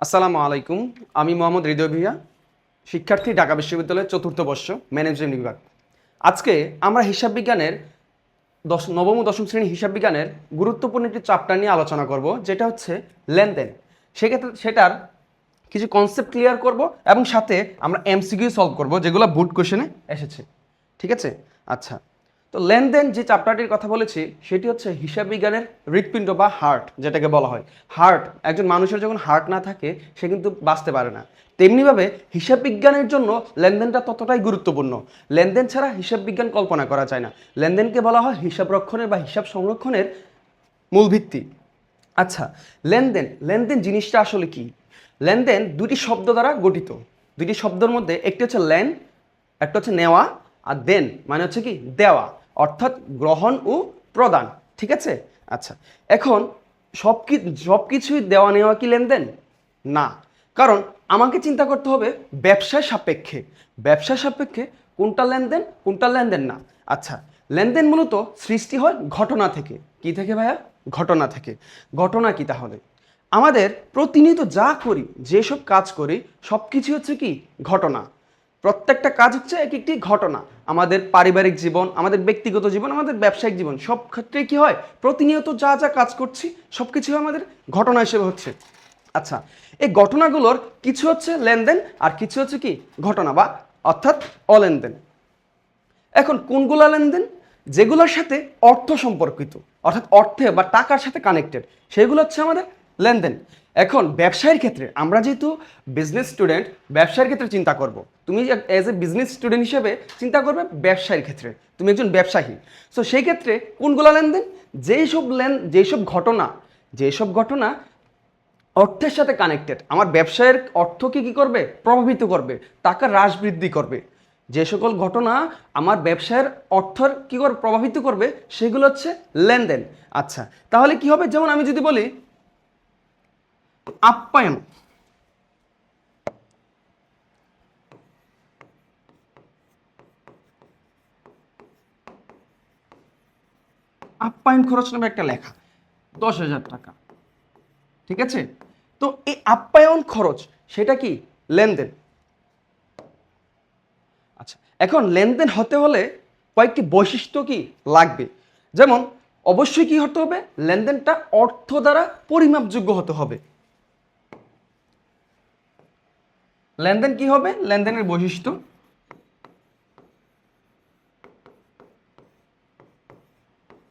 আসসালামু আলাইকুম। আমি মোহাম্মদ হৃদয় ভিয়া, শিক্ষার্থী, ঢাকা বিশ্ববিদ্যালয়ের চতুর্থ বর্ষ, ম্যানেজমেন্ট বিভাগ। আজকে আমরা হিসাব বিজ্ঞানের নবম ও দশম শ্রেণী হিসাব বিজ্ঞানের গুরুত্বপূর্ণ একটি চ্যাপ্টার নিয়ে আলোচনা করব, যেটা হচ্ছে লেনদেন। সেক্ষেত্রে সেটার কিছু কনসেপ্ট ক্লিয়ার করব এবং সাথে আমরা এমসিকিউ সলভ করব, যেগুলো বোর্ড কোশ্চেনে এসেছে। ঠিক আছে? আচ্ছা, তো লেনদেন যে চ্যাপ্টারটির কথা বলেছি সেটি হচ্ছে হিসাব বিজ্ঞানের হৃৎপিণ্ড বা হার্ট, যেটাকে বলা হয়। হার্ট, একজন মানুষের যখন হার্ট না থাকে সে কিন্তু বাঁচতে পারে না। তেমনিভাবে হিসাব বিজ্ঞানের জন্য লেনদেনটা ততটাই গুরুত্বপূর্ণ। লেনদেন ছাড়া হিসাব বিজ্ঞান কল্পনা করা যায় না। লেনদেনকে বলা হয় হিসাব রক্ষণের বা হিসাব সংরক্ষণের মূল ভিত্তি। আচ্ছা, লেনদেন লেনদেন জিনিসটা আসলে কি? লেনদেন দুটি শব্দ দ্বারা গঠিত। দুটি শব্দের মধ্যে একটি হচ্ছে লেন, একটা হচ্ছে নেওয়া, আর দেন মানে হচ্ছে কি দেওয়া, অর্থাৎ গ্রহণ ও প্রদান। ঠিক আছে? আচ্ছা, এখন সব কিছুই দেওয়া নেওয়া কি লেনদেন? না, কারণ আমাকে চিন্তা করতে হবে ব্যবসার সাপেক্ষে। ব্যবসার সাপেক্ষে কোনটা লেনদেন কোনটা লেনদেন না। আচ্ছা, লেনদেন মূলত সৃষ্টি হয় ঘটনা থেকে। কি থেকে ভাইয়া? ঘটনা থেকে। ঘটনা কি তাহলে? আমাদের প্রতিনিয়ত যা করি, যেসব কাজ করি, সব কিছু হচ্ছে কি ঘটনা। প্রত্যেকটা কাজ হচ্ছে এক একটি ঘটনা। আমাদের পারিবারিক জীবন, আমাদের ব্যক্তিগত জীবন, আমাদের ব্যবসায়িক জীবন, সব ক্ষেত্রে কি হয়? প্রতিনিয়ত যা যা কাজ করছি সব কিছু আমাদের ঘটনা হিসেবে হচ্ছে। আচ্ছা, এই ঘটনাগুলোর কিছু হচ্ছে লেনদেন আর কিছু হচ্ছে কি ঘটনা বা অর্থাৎ অলেনদেন। এখন কোনগুলা লেনদেন? যেগুলোর সাথে অর্থ সম্পর্কিত, অর্থাৎ অর্থে বা টাকার সাথে কানেক্টেড, সেগুলো হচ্ছে আমাদের লেনদেন। এখন ব্যবসায়ের ক্ষেত্রে আমরা যেহেতু বিজনেস স্টুডেন্ট, ব্যবসায়ের ক্ষেত্রে চিন্তা করব। তুমি অ্যাজ এ বিজনেস স্টুডেন্ট হিসেবে চিন্তা করবে ব্যবসায়ের ক্ষেত্রে, তুমি একজন ব্যবসায়ী। সো সেই ক্ষেত্রে কোনগুলা লেনদেন? যেসব ঘটনা অর্থের সাথে কানেক্টেড, আমার ব্যবসায়ের অর্থকে কি করবে? প্রভাবিত করবে, টাকা হ্রাস বৃদ্ধি করবে। যে সকল ঘটনা আমার ব্যবসায়ের অর্থের কি করবে? প্রভাবিত করবে, সেগুলো হচ্ছে লেনদেন। আচ্ছা, তাহলে কি হবে? যেমন আমি যদি বলি আপ্যায়ন। আপ্যায়ন খরচ নামে একটা লেখা, 10,000 টাকা। ঠিক আছে? তো এই আপ্যায়ন খরচ সেটা কি লেনদেন। আচ্ছা, এখন লেনদেন হতে হলে কয়েকটি বৈশিষ্ট্য কি লাগবে। যেমন অবশ্যই কি হতে হবে? লেনদেনটা অর্থ দ্বারা পরিমাপযোগ্য হতে হবে। লেনদেন কি হবে? লেনদেনের বৈশিষ্ট্য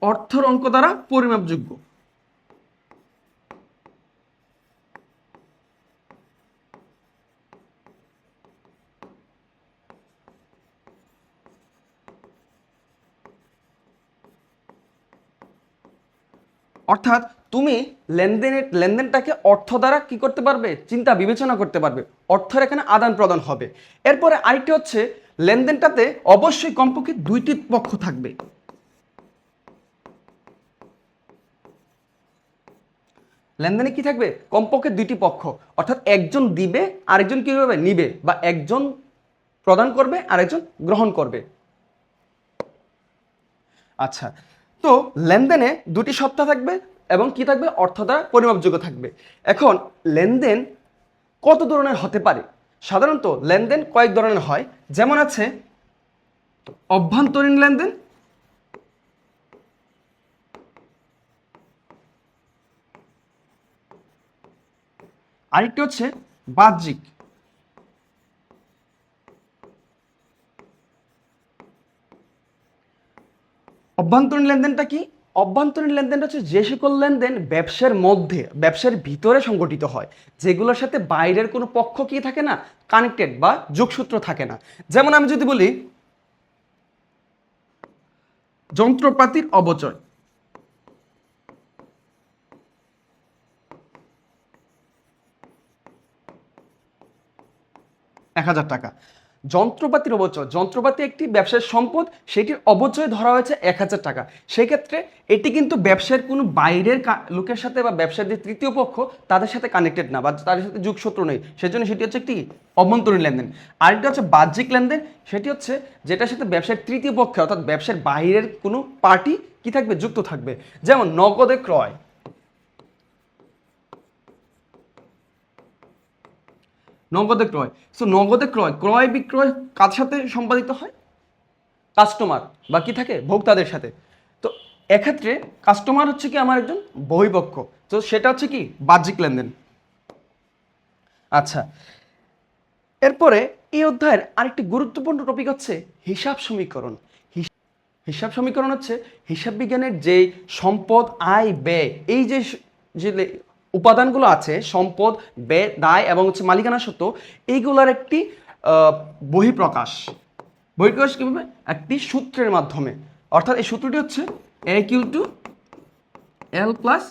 অর্থের অঙ্ক দ্বারা পরিমাপযোগ্য। অর্থাৎ তুমি লেনদেনটাকে অর্থ দ্বারা কি করতে পারবে? চিন্তা বিবেচনা করতে পারবে। অর্থের এখানে আদান প্রদান হবে। এরপরে আরেকটি হচ্ছে, লেনদেনটাতে অবশ্যই কমপক্ষে দুইটি পক্ষ থাকবে। লেনদেনে কি থাকবে? কমপক্ষে দুইটি পক্ষ, অর্থাৎ একজন দিবে আরেকজন কি করবে? নিবে, বা একজন প্রদান করবে আরেকজন গ্রহণ করবে। আচ্ছা, তো লেনদেনে দুটি সত্তা থাকবে এবং কি থাকবে? অর্থ দ্বারা পরিমাপযোগ্য থাকবে। এখন লেনদেন কত ধরনের হতে পারে? সাধারণত লেনদেন কয়েক ধরনের হয়। যেমন আছে অভ্যন্তরীণ লেনদেন, আরেকটি হচ্ছে বাহ্যিক। অভ্যন্তরীণ লেনদেনটা কি? অভ্যন্তরীণ লেনদেনটা হচ্ছে যে সকল লেনদেন ব্যবসার মধ্যে, ব্যবসার ভিতরে সংগঠিত হয়, যেগুলোর সাথে বাইরের কোনো পক্ষ কি থাকে না? কানেক্টেড বা যোগসূত্র থাকে না। যেমন আমি যদি বলি যন্ত্রপাতির অবচয়, 1,000 টাকা। যন্ত্রপাতির অবচয়, যন্ত্রপাতি একটি ব্যবসার সম্পদ, সেটির অবচয় ধরা হয়েছে 1,000 টাকা। সেক্ষেত্রে এটি কিন্তু ব্যবসার কোনো বাইরের লোকের সাথে বা ব্যবসার যে তৃতীয় পক্ষ তাদের সাথে কানেক্টেড না, বা তাদের সাথে যোগসূত্র নেই, সেজন্য সেটি হচ্ছে একটি অভ্যন্তরীণ লেনদেন। আরেকটা হচ্ছে বাহ্যিক লেনদেন, সেটি হচ্ছে যেটার সাথে ব্যবসার তৃতীয় পক্ষে অর্থাৎ ব্যবসার বাইরের কোনো পার্টি কি থাকবে? যুক্ত থাকবে। যেমন নগদে ক্রয়, নগদে ক্রয়। সো নগদে ক্রয়, ক্রয় বিক্রয় কার সাথে সম্পাদিত হয়? কাস্টমার বা কি থাকে, ভোক্তাদের সাথে। তো এক্ষেত্রে কাস্টমার হচ্ছে কি আমার একজন বহিঃপক্ষ, তো সেটা হচ্ছে কি বাহ্যিক লেনদেন। আচ্ছা, এরপরে এই অধ্যায়ের আরেকটি গুরুত্বপূর্ণ টপিক হচ্ছে হিসাব সমীকরণ। হিসাব সমীকরণ হচ্ছে হিসাব বিজ্ঞানের যে সম্পদ, আয়, ব্যয়, এই যে যে উপাদানগুলো আছে, সম্পদ, ব্যয়, দায় এবং হচ্ছে মালিকানা সত্ত্ব, এইগুলোর একটি বহিঃপ্রকাশ। বহিঃপ্রকাশ কীভাবে? একটি সূত্রের মাধ্যমে। অর্থাৎ এই সূত্রটি হচ্ছে A equal to L plus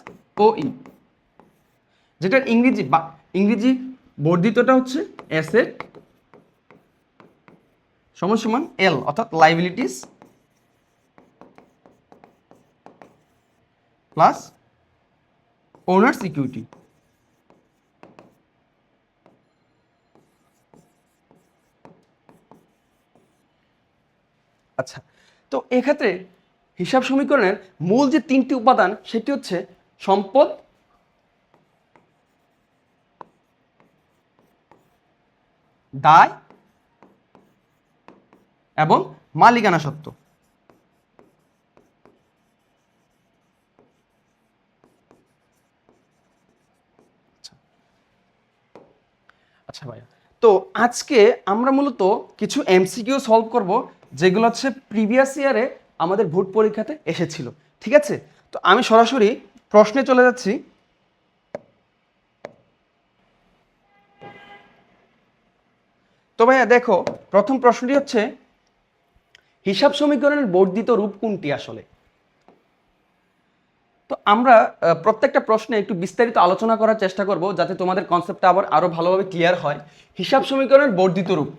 OE, যেটার ইংরেজি বর্ধিতটা হচ্ছে অ্যাসেট সমান সমান L, অর্থাৎ লাইবিলিটিস প্লাস ওনার্স ইকুইটি। আচ্ছা, তো এক্ষেত্রে হিসাব সমীকরণের মূল যে তিনটি উপাদান সেটি হচ্ছে সম্পদ, দায় এবং মালিকানা সত্ত্ব। আচ্ছা ভাইয়া, তো আজকে আমরা মূলত কিছু এমসিকিউ সলভ করব, যেগুলো হচ্ছে প্রিভিয়াস ইয়ারে আমাদের ভোট পরীক্ষাতে এসেছিল। ঠিক আছে, তো আমি সরাসরি প্রশ্নে চলে যাচ্ছি। তো ভাইয়া দেখো, প্রথম প্রশ্নটি হচ্ছে হিসাব সমীকরণের বর্ধিত রূপ কোনটি আসলে? তো আমরা প্রত্যেকটা প্রশ্নে একটু বিস্তারিত আলোচনা করার চেষ্টা করব, যাতে তোমাদের কনসেপ্টটা আবার আরো ভালোভাবে ক্লিয়ার হয়। হিসাব সমীকরণের বর্ধিত রূপ।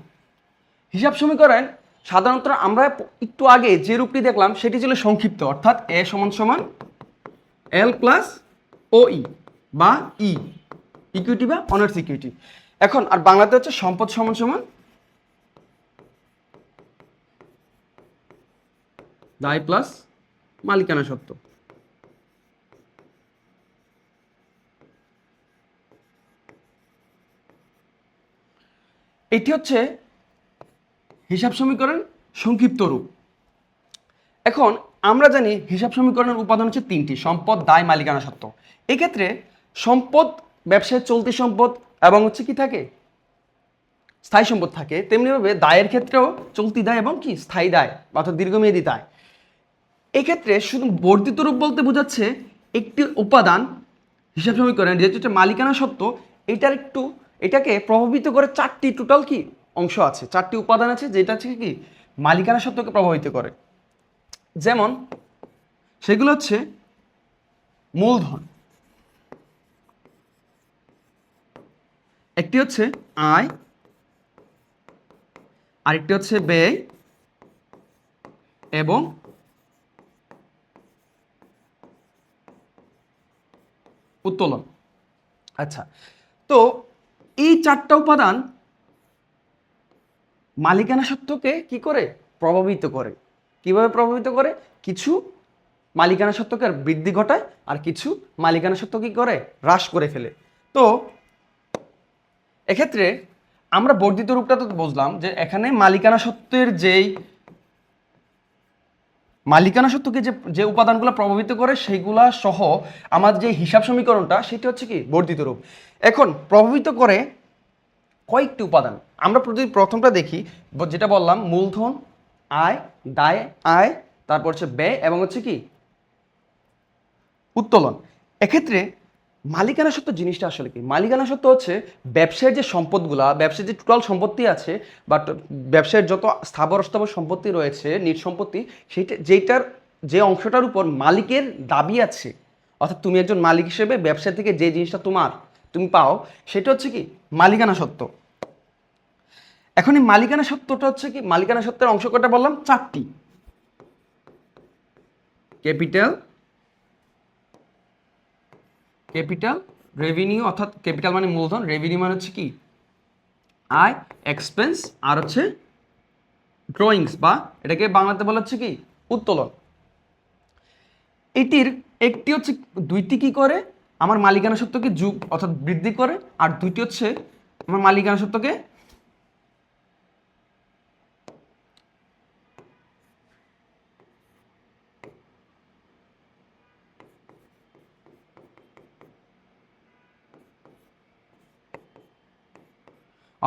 হিসাব সমীকরণ সাধারণত আমরা একটু আগে যে রূপটি দেখলাম সেটি ছিল সংক্ষিপ্ত, অর্থাৎ A সমান সমান L প্লাস OE বা E, ইকুইটি বা অনার্স ইকুইটি। এখন আর বাংলাতে হচ্ছে সম্পদ সমান সমান দায় প্লাস মালিকানা সত্ত্ব। এটি হচ্ছে হিসাব সমীকরণ সংক্ষিপ্ত রূপ। এখন আমরা জানি হিসাব সমীকরণের উপাদান হচ্ছে তিনটি: সম্পদ, দায়, মালিকানা সত্ত্ব। এক্ষেত্রে সম্পদ ব্যবসায় চলতি সম্পদ এবং হচ্ছে কি থাকে, স্থায়ী সম্পদ থাকে। তেমনিভাবে দায়ের ক্ষেত্রেও চলতি দায় এবং কি স্থায়ী দায় অর্থাৎ দীর্ঘমেয়াদী দায়। এক্ষেত্রে শুধু বর্ধিত রূপ বলতে বোঝাচ্ছে একটি উপাদান হিসাব সমীকরণ যেহেতু হচ্ছে মালিকানা সত্ত্ব, এটাকে প্রভাবিত করে চারটি টোটাল কি অংশ আছে, চারটি উপাদান আছে, যেটা হচ্ছে কি মালিকানা সত্ত্বকে প্রভাবিত করে। যেমন সেগুলো হচ্ছে মূলধন, একটি হচ্ছে আয়, আরেকটি হচ্ছে ব্যয় এবং উত্তোলন। আচ্ছা, তো এই চারটা উপাদান মালিকানা সত্ত্বকে কি করে প্রভাবিত করে? কিভাবে প্রভাবিত করে? কিছু মালিকানা সত্ত্বকে বৃদ্ধি ঘটায় আর কিছু মালিকানা সত্ত্ব কি করে হ্রাস করে ফেলে। তো এক্ষেত্রে আমরা বর্ধিত রূপটা তো বুঝলাম, যে এখানে মালিকানা সত্ত্বকে যে উপাদানগুলো প্রভাবিত করে সেইগুলা সহ আমার যে হিসাব সমীকরণটা সেটি হচ্ছে কি বর্ধিত রূপ। এখন প্রভাবিত করে কয়েকটি উপাদান, আমরা প্রথমটা দেখি, যেটা বললাম মূলধন, আয়, দায়, তারপর হচ্ছে ব্যয় এবং হচ্ছে কি উত্তোলন। এক্ষেত্রে মালিকানা সত্ত্ব জিনিসটা আসলে কি? মালিকানা সত্ত্ব হচ্ছে ব্যবসায়ের যে সম্পদগুলা, ব্যবসার যে টোটাল সম্পত্তি আছে বা ব্যবসায়ের যত স্থাবর অস্থাবর সম্পত্তি রয়েছে, নিট সম্পত্তি, যেটার যে অংশটার উপর মালিকের দাবি আছে, অর্থাৎ তুমি একজন মালিক হিসেবে ব্যবসা থেকে যে জিনিসটা তুমি পাও, সেটা হচ্ছে কি মালিকানা সত্ত্ব। এখন এই মালিকানা সত্ত্বটা হচ্ছে কি, মালিকানা সত্ত্বের অংশ কটা বললাম? চারটি: ক্যাপিটাল, রেভিনিউ, অর্থাৎ ক্যাপিটাল মানে মূলধন, রেভিনিউ মানে হচ্ছে কি আয়, এক্সপেন্স, আর হচ্ছে ড্রয়িংস বা এটাকে বাংলাতে বলা হচ্ছে কি উত্তোলন। এটির একটি হচ্ছে, দুইটি কি করে আমার মালিকানা সত্ত্বকে অর্থাৎ বৃদ্ধি করে, আর দুইটি হচ্ছে আমার মালিকানা সত্ত্বকে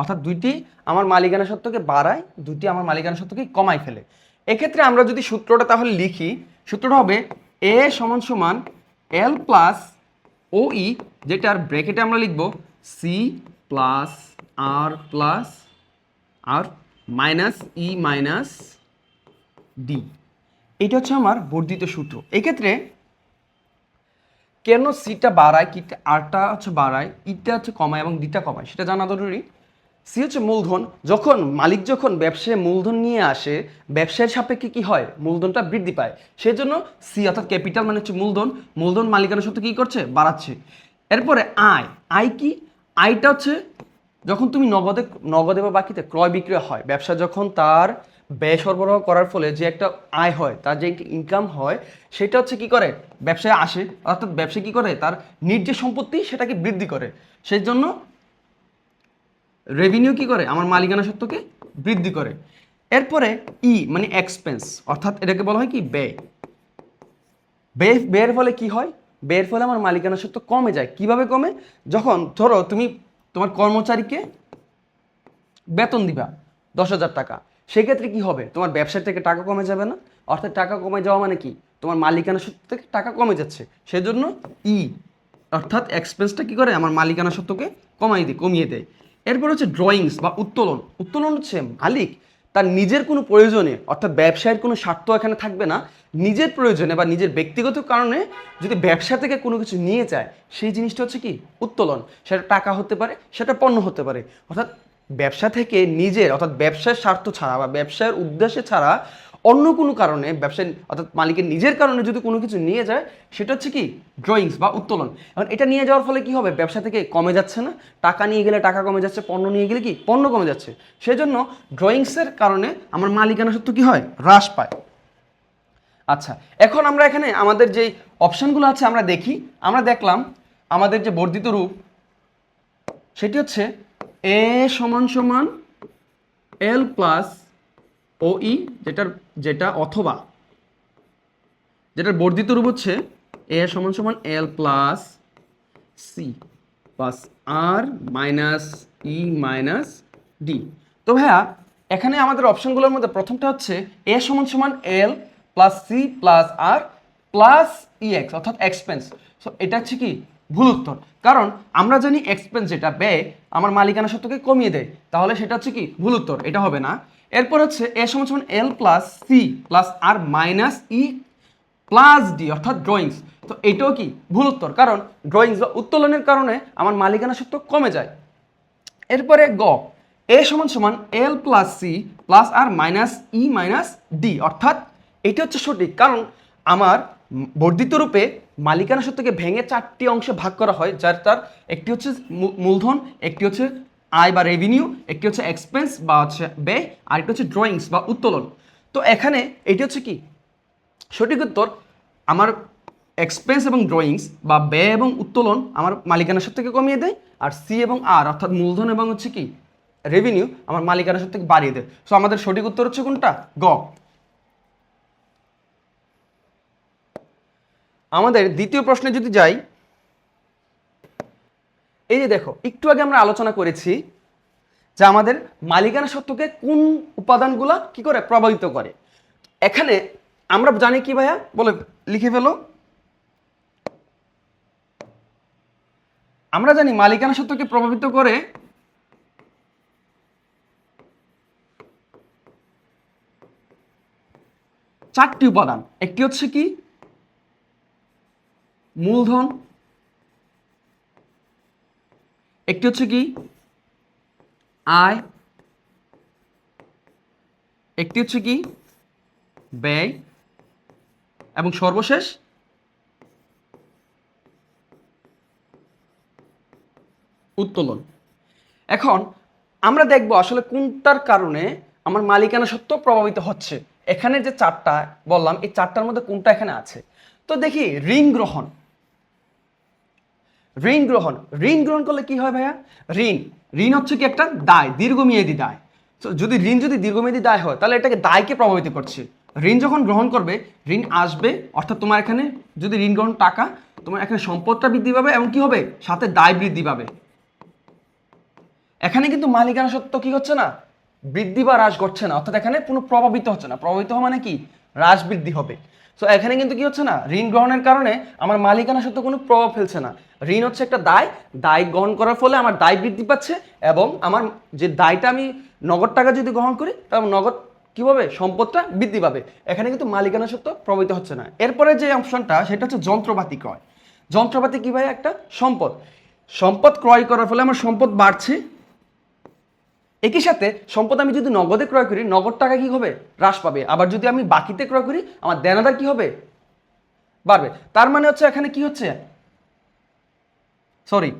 অর্থাৎ দুইটি আমার মালিকানা সত্ত্বকে বাড়ায়, দুইটি আমার মালিকানা সত্ত্বকে কমাই ফেলে। এক্ষেত্রে আমরা যদি সূত্রটা তাহলে লিখি, সূত্রটা হবে এ সমান সমান এল প্লাস ও ই, যেটার ব্র্যাকেটে আমরা লিখব সি প্লাস আর মাইনাস ই মাইনাস ডি। এটা হচ্ছে আমার বর্ধিত সূত্র। এক্ষেত্রে কেন সিটা বাড়ায়, কি আরটা হচ্ছে বাড়ায়, ইটা হচ্ছে কমায় এবং ডিটা কমায় সেটা জানা জরুরি। সি হচ্ছে মূলধন। যখন মালিক যখন ব্যবসায় মূলধন নিয়ে আসে, ব্যবসায়ের সাপেক্ষে কি হয়, মূলধনটা বৃদ্ধি পায়। সেজন্য সি অর্থাৎ ক্যাপিটাল মানে হচ্ছে মূলধন, মূলধন মালিকানা সত্ত্বে কি করছে, বাড়াচ্ছে। এরপরে আয় কি, আয়টা হচ্ছে যখন তুমি নগদে বা বাকিতে ক্রয় বিক্রয় হয়, ব্যবসা যখন তার ব্যয় সরবরাহ করার ফলে যে একটা আয় হয়, তার যে একটা ইনকাম হয়, সেটা হচ্ছে কি করে, ব্যবসায় আসে। অর্থাৎ ব্যবসা কি করে, তার নিজ যে সম্পত্তি সেটাকে বৃদ্ধি করে। সেই জন্য রেভিনিউ কি করে, আমার মালিকানা সত্ত্বকে বৃদ্ধি করে। এরপরে ই মানে এক্সপেন্স, অর্থাৎ এটাকে বলা হয় কি ব্যয়। ব্যয়ের ফলে কি হয়, ব্যয়ের ফলে আমার মালিকানা সত্ত্ব কমে যায়। কিভাবে কমে, যখন ধরো তুমি তোমার কর্মচারীকে বেতন দিবা 10,000 টাকা, সেক্ষেত্রে কি হবে, তোমার ব্যবসা থেকে টাকা কমে যাবে না? অর্থাৎ টাকা কমে যাওয়া মানে কি, তোমার মালিকানা সত্ত্ব থেকে টাকা কমে যাচ্ছে। সেজন্য ই অর্থাৎ এক্সপেন্সটা কি করে, আমার মালিকানা সত্ত্বকে কমিয়ে দেয়। এরপর হচ্ছে ড্রয়িংস বা উত্তোলন। উত্তোলন হচ্ছে মালিক তার নিজের কোনো প্রয়োজনে, অর্থাৎ ব্যবসায়ের কোনো স্বার্থ এখানে থাকবে না, নিজের প্রয়োজনে বা নিজের ব্যক্তিগত কারণে যদি ব্যবসা থেকে কোনো কিছু নিয়ে যায়, সেই জিনিসটা হচ্ছে কি উত্তোলন। সেটা টাকা হতে পারে, সেটা পণ্য হতে পারে। অর্থাৎ ব্যবসা থেকে নিজের অর্থাৎ ব্যবসার স্বার্থ ছাড়া বা ব্যবসার উদ্দেশ্যে ছাড়া অন্য কোনো কারণে, ব্যবসায় অর্থাৎ মালিকের নিজের কারণে যদি কোনো কিছু নিয়ে যায়, সেটা হচ্ছে কি ড্রয়িংস বা উত্তোলন। এখন এটা নিয়ে যাওয়ার ফলে কি হবে, ব্যবসা থেকে কমে যাচ্ছে না, টাকা নিয়ে গেলে টাকা কমে যাচ্ছে, পণ্য নিয়ে গেলে কি পণ্য কমে যাচ্ছে। সেজন্য ড্রয়িংসের কারণে আমার মালিকানা সত্ত্ব কি হয়, হ্রাস পায়। আচ্ছা, এখন আমরা এখানে আমাদের যে অপশনগুলো আছে আমরা দেখি। আমরা দেখলাম আমাদের যে বর্ধিত রূপ সেটি হচ্ছে এ সমান সমান এল প্লাস ও ই, যেটার বর্ধিত রূপ হচ্ছে এ সমান সমান এল প্লাস সি প্লাস আর মাইনাস ই মাইনাস ডি। তো ভাইয়া এখানে আমাদের অপশনগুলোর মধ্যে প্রথমটা হচ্ছে এ সমান সমান এল প্লাস সি প্লাস আর প্লাস ই এক্স অর্থাৎ এক্সপেন্স। সো এটা হচ্ছে কি ভুল উত্তর, কারণ আমরা জানি এক্সপেন্স যেটা ব্যয় আমার মালিকানা সত্ত্বকে কমিয়ে দেয়, তাহলে সেটা হচ্ছে কি ভুল উত্তর, এটা হবে না। এরপর হচ্ছে এ সমান সমান এল প্লাস সি প্লাস আর মাইনাস ই প্লাস ডি অর্থাৎ ড্রয়িংস। তো এটাও কি ভুল উত্তর, কারণ ড্রয়িংস বা উত্তোলনের কারণে আমার মালিকানা সত্ত্ব কমে যায়। এরপরে গ এ সমান সমান এল প্লাস সি প্লাস আর মাইনাস ই মাইনাস ডি, অর্থাৎ এটা হচ্ছে সঠিক, কারণ আমার বর্ধিত রূপে মালিকানা সত্ত্বকে ভেঙে 4টি অংশে ভাগ করা হয়, যার তার একটি হচ্ছে মূলধন, একটি হচ্ছে আয় বা রেভিনিউ, একটি হচ্ছে এক্সপেন্স বা হচ্ছে ব্যয়, আর একটি হচ্ছে ড্রয়িংস বা উত্তোলন। তো এখানে এটি হচ্ছে কি সঠিক উত্তর, আমার এক্সপেন্স এবং ড্রয়িংস বা ব্যয় এবং উত্তোলন আমার মালিকানা সত্ত্বকে কমিয়ে দেয়, আর সি এবং আর অর্থাৎ মূলধন এবং হচ্ছে কি রেভিনিউ আমার মালিকানা সত্ত্বকে বাড়িয়ে দেয়। সো আমাদের সঠিক উত্তর হচ্ছে কোনটা, গ। আমাদের দ্বিতীয় প্রশ্নে যদি যাই, এই যে দেখো একটু আগে আমরা আলোচনা করেছি যে আমাদের মালিকানা সত্ত্বকে কোন উপাদানগুলা কি করে প্রভাবিত করে। এখানে আমরা জানি কি ভাইয়া, বলে লিখে ফেলো। আমরা জানি মালিকানা সত্ত্বকে প্রভাবিত করে চারটি উপাদান। একটি হচ্ছে কি মূলধন, একটি হচ্ছে কি আয়, একটি হচ্ছে কি ব্যয়, এবং সর্বশেষ উত্তোলন। এখন আমরা দেখব আসলে কোনটার কারণে আমার মালিকানা সত্ত্ব প্রভাবিত হচ্ছে। এখানে যে চারটা বললাম, এই চারটার মধ্যে কোনটা এখানে আছে। তো দেখি ঋণ গ্রহণ। ঋণ গ্রহণ, ঋণ গ্রহণ করলে কি হয় ভাইয়া? ঋণ, ঋণ হচ্ছে কি একটা দায়, দীর্ঘমেয়াদী দায়। তো যদি ঋণ যদি দীর্ঘমেয়াদী দায় হয় তাহলে এটাকে দায়কে প্রভাবিত করছে। ঋণ যখন গ্রহণ করবে ঋণ আসবে, অর্থাৎ তোমার এখানে যদি ঋণ গ্রহণ টাকা, তোমার এখানে সম্পদটা বৃদ্ধি পাবে এবং কি হবে সাথে দায় বৃদ্ধি পাবে। এখানে কিন্তু মালিকানা সত্ত্ব কি হচ্ছে না, বৃদ্ধি বা হ্রাস ঘটছে না, অর্থাৎ এখানে কোনো প্রভাবিত হচ্ছে না। প্রভাবিত হওয়া মানে কি, হ্রাস বৃদ্ধি হবে। সো এখানে কিন্তু কি হচ্ছে না, ঋণ গ্রহণের কারণে আমার মালিকানা সত্ত্ব কোনো প্রভাব ফেলছে না। ঋণ হচ্ছে একটা দায়, দায় গ্রহণ করার ফলে আমার দায় বৃদ্ধি পাচ্ছে এবং আমার যে দায়টা আমি নগদ টাকা যদি গ্রহণ করি তাহলে নগদ কি হবে, সম্পদটা বৃদ্ধি পাবে। এখানে কিন্তু মালিকানা সত্ত্ব প্রভাবিত হচ্ছে না। এরপরে যে অপশনটা সেটা হচ্ছে যন্ত্রপাতি ক্রয়। যন্ত্রপাতি কি ভাই, একটা সম্পদ, সম্পদ ক্রয় করার ফলে আমার সম্পদ বাড়ছে, একই সাথে সম্পদ আমি যদি নগদে ক্রয় করি নগদ টাকা কি হবে, হ্রাস পাবে। আবার যদি আমি বাকিতে ক্রয় করি আমার দেনাদার কি হবে, বাড়বে। তার মানে হচ্ছে এখানে কি হচ্ছে, সরি,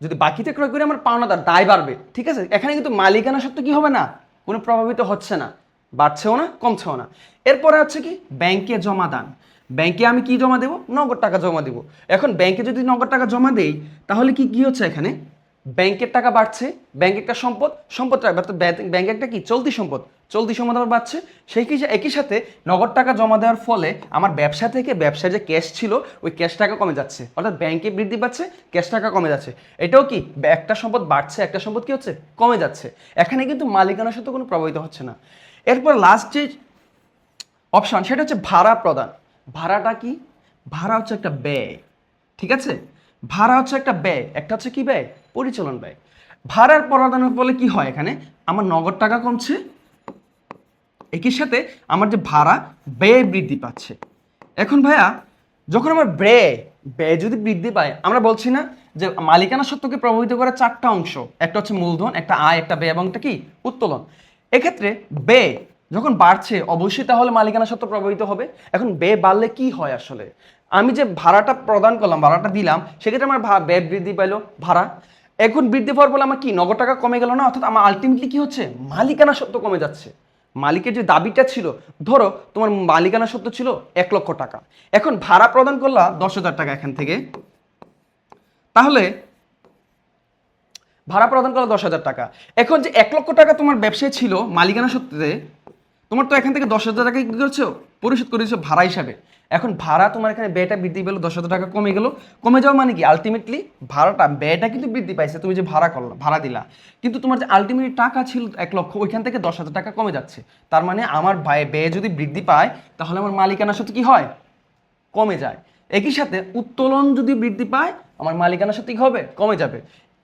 যদি বাকিতে ক্রয় করি আমার পাওনাদার দায় বাড়বে, ঠিক আছে। এখানে কিন্তু মালিকানা সত্ত্ব কি হবে না, কোনো প্রভাবিত হচ্ছে না, বাড়ছেও না কমছেও না। এরপরে হচ্ছে কি ব্যাংকে জমা দান। ব্যাংকে আমি কি জমা দেবো, নগদ টাকা জমা দেবো। এখন ব্যাংকে যদি নগদ টাকা জমা দেই তাহলে কি কি হচ্ছে, এখানে ব্যাংকের টাকা বাড়ছে, ব্যাংক একটা সম্পদ, সম্পদটা ব্যাংক একটা কি চলতি সম্পদ, চলতি সম্পদ আবার বাড়ছে। সেই একই সাথে নগদ টাকা জমা দেওয়ার ফলে আমার ব্যবসা থেকে ব্যবসায় যে ক্যাশ ছিল ওই ক্যাশ টাকা কমে যাচ্ছে, অর্থাৎ ব্যাংকে বৃদ্ধি পাচ্ছে, ক্যাশ টাকা কমে যাচ্ছে। এটাও কি একটা সম্পদ বাড়ছে, একটা সম্পদ কি হচ্ছে, কমে যাচ্ছে। এখানে কিন্তু মালিকানার সাথে কোনো প্রভাবিত হচ্ছে না। এরপর লাস্ট যে অপশন সেটা হচ্ছে ভাড়া প্রদান। ভাড়াটা কি, ভাড়া হচ্ছে একটা ব্যয়, ঠিক আছে। ভাড়া হচ্ছে একটা ব্যয়, একটা হচ্ছে কি ব্যয়, পরিচালন ব্যয়। ভাড়ার প্রদানের ফলে কি হয়, এখানে আমার নগদ টাকা কমছে, একই সাথে আমার যে ভাড়া ব্যয় বৃদ্ধি পাচ্ছে। এখন ভাইয়া যখন আমার ব্যয় ব্যয় যদি বৃদ্ধি পায়, আমরা বলছি না যে মালিকানা সত্ত্বকে প্রভাবিত করে চারটা অংশ, একটা হচ্ছে মূলধন, একটা আয়, একটা ব্যয় এবং একটা কি উত্তোলন। এক্ষেত্রে ব্যয় যখন বাড়ছে অবশ্যই তাহলে মালিকানা সত্ত্ব প্রভাবিত হবে। এখন ব্যয় বাড়লে কি হয়, আসলে আমি যে ভাড়াটা প্রদান করলাম, ভাড়াটা দিলাম, সেক্ষেত্রে আমার ব্যয় বৃদ্ধি পাইলো, ভাড়া এখন বৃদ্ধি পাওয়ার ফলে আমার কি নগদ টাকা কমে গেল না, অর্থাৎ আমার আলটিমেটলি কি হচ্ছে, মালিকানা সত্ত্ব কমে যাচ্ছে। মালিকের যে দাবিটা ছিল, ধরো তোমার মালিকানা সত্ত্ব ছিল 1,00,000 টাকা, এখন ভাড়া প্রদান করলা 10,000 টাকা এখান থেকে, তাহলে ভাড়া প্রদান করলা 10,000 টাকা। এখন যে 1,00,000 টাকা তোমার ব্যবসায় ছিল মালিকানা সত্ত্বে, তোমার তো এখান থেকে 10,000 টাকা কি করছো, পরিশোধ করেছো ভাড়া হিসাবে। এখন ভাড়া তোমার এখানে ব্যয়টা বৃদ্ধি পেলো, 10,000 টাকা কমে গেল। কমে যাওয়া মানে কি, আলটিমেটলি ভাড়াটা ব্যয়টা কিন্তু বৃদ্ধি পাইছে, তুমি যে ভাড়া করলা, ভাড়া দিলা, কিন্তু তোমার যে আলটিমেটলি টাকা ছিল 1,00,000, ওইখান থেকে 10,000 টাকা কমে যাচ্ছে। তার মানে আমার ব্যয় যদি বৃদ্ধি পায় তাহলে আমার মালিকানা সত্ত্ব কি হয়, কমে যায়। একই সাথে উত্তোলন যদি বৃদ্ধি পায় আমার মালিকানা সত্ত্ব কি হবে, কমে যাবে।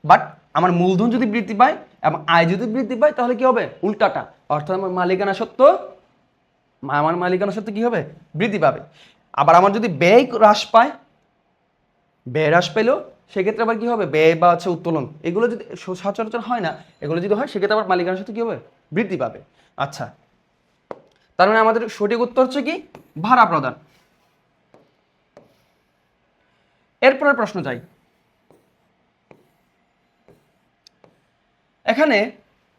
বাট আমার মূলধন যদি বৃদ্ধি পায় এবং আয় যদি বৃদ্ধি পায় তাহলে কি হবে, উল্টাটা, অর্থাৎ আমার মালিকানা সত্ত্ব কি হবে, বৃদ্ধি পাবে। আবার আমার যদি ব্যয় হ্রাস পায়, ব্যয় হ্রাস পেলেও সেক্ষেত্রে আবার কি হবে, ব্যয় বা হচ্ছে উত্তোলন এগুলো যদি সচরাচর হয় না, এগুলো যদি হয় সেক্ষেত্রে আবার মালিকানা সত্ত্ব কি হবে, বৃদ্ধি পাবে। আচ্ছা, তার মানে আমাদের সঠিক উত্তর হচ্ছে কি ভাড়া প্রদান। এরপরের প্রশ্ন যাই। এখানে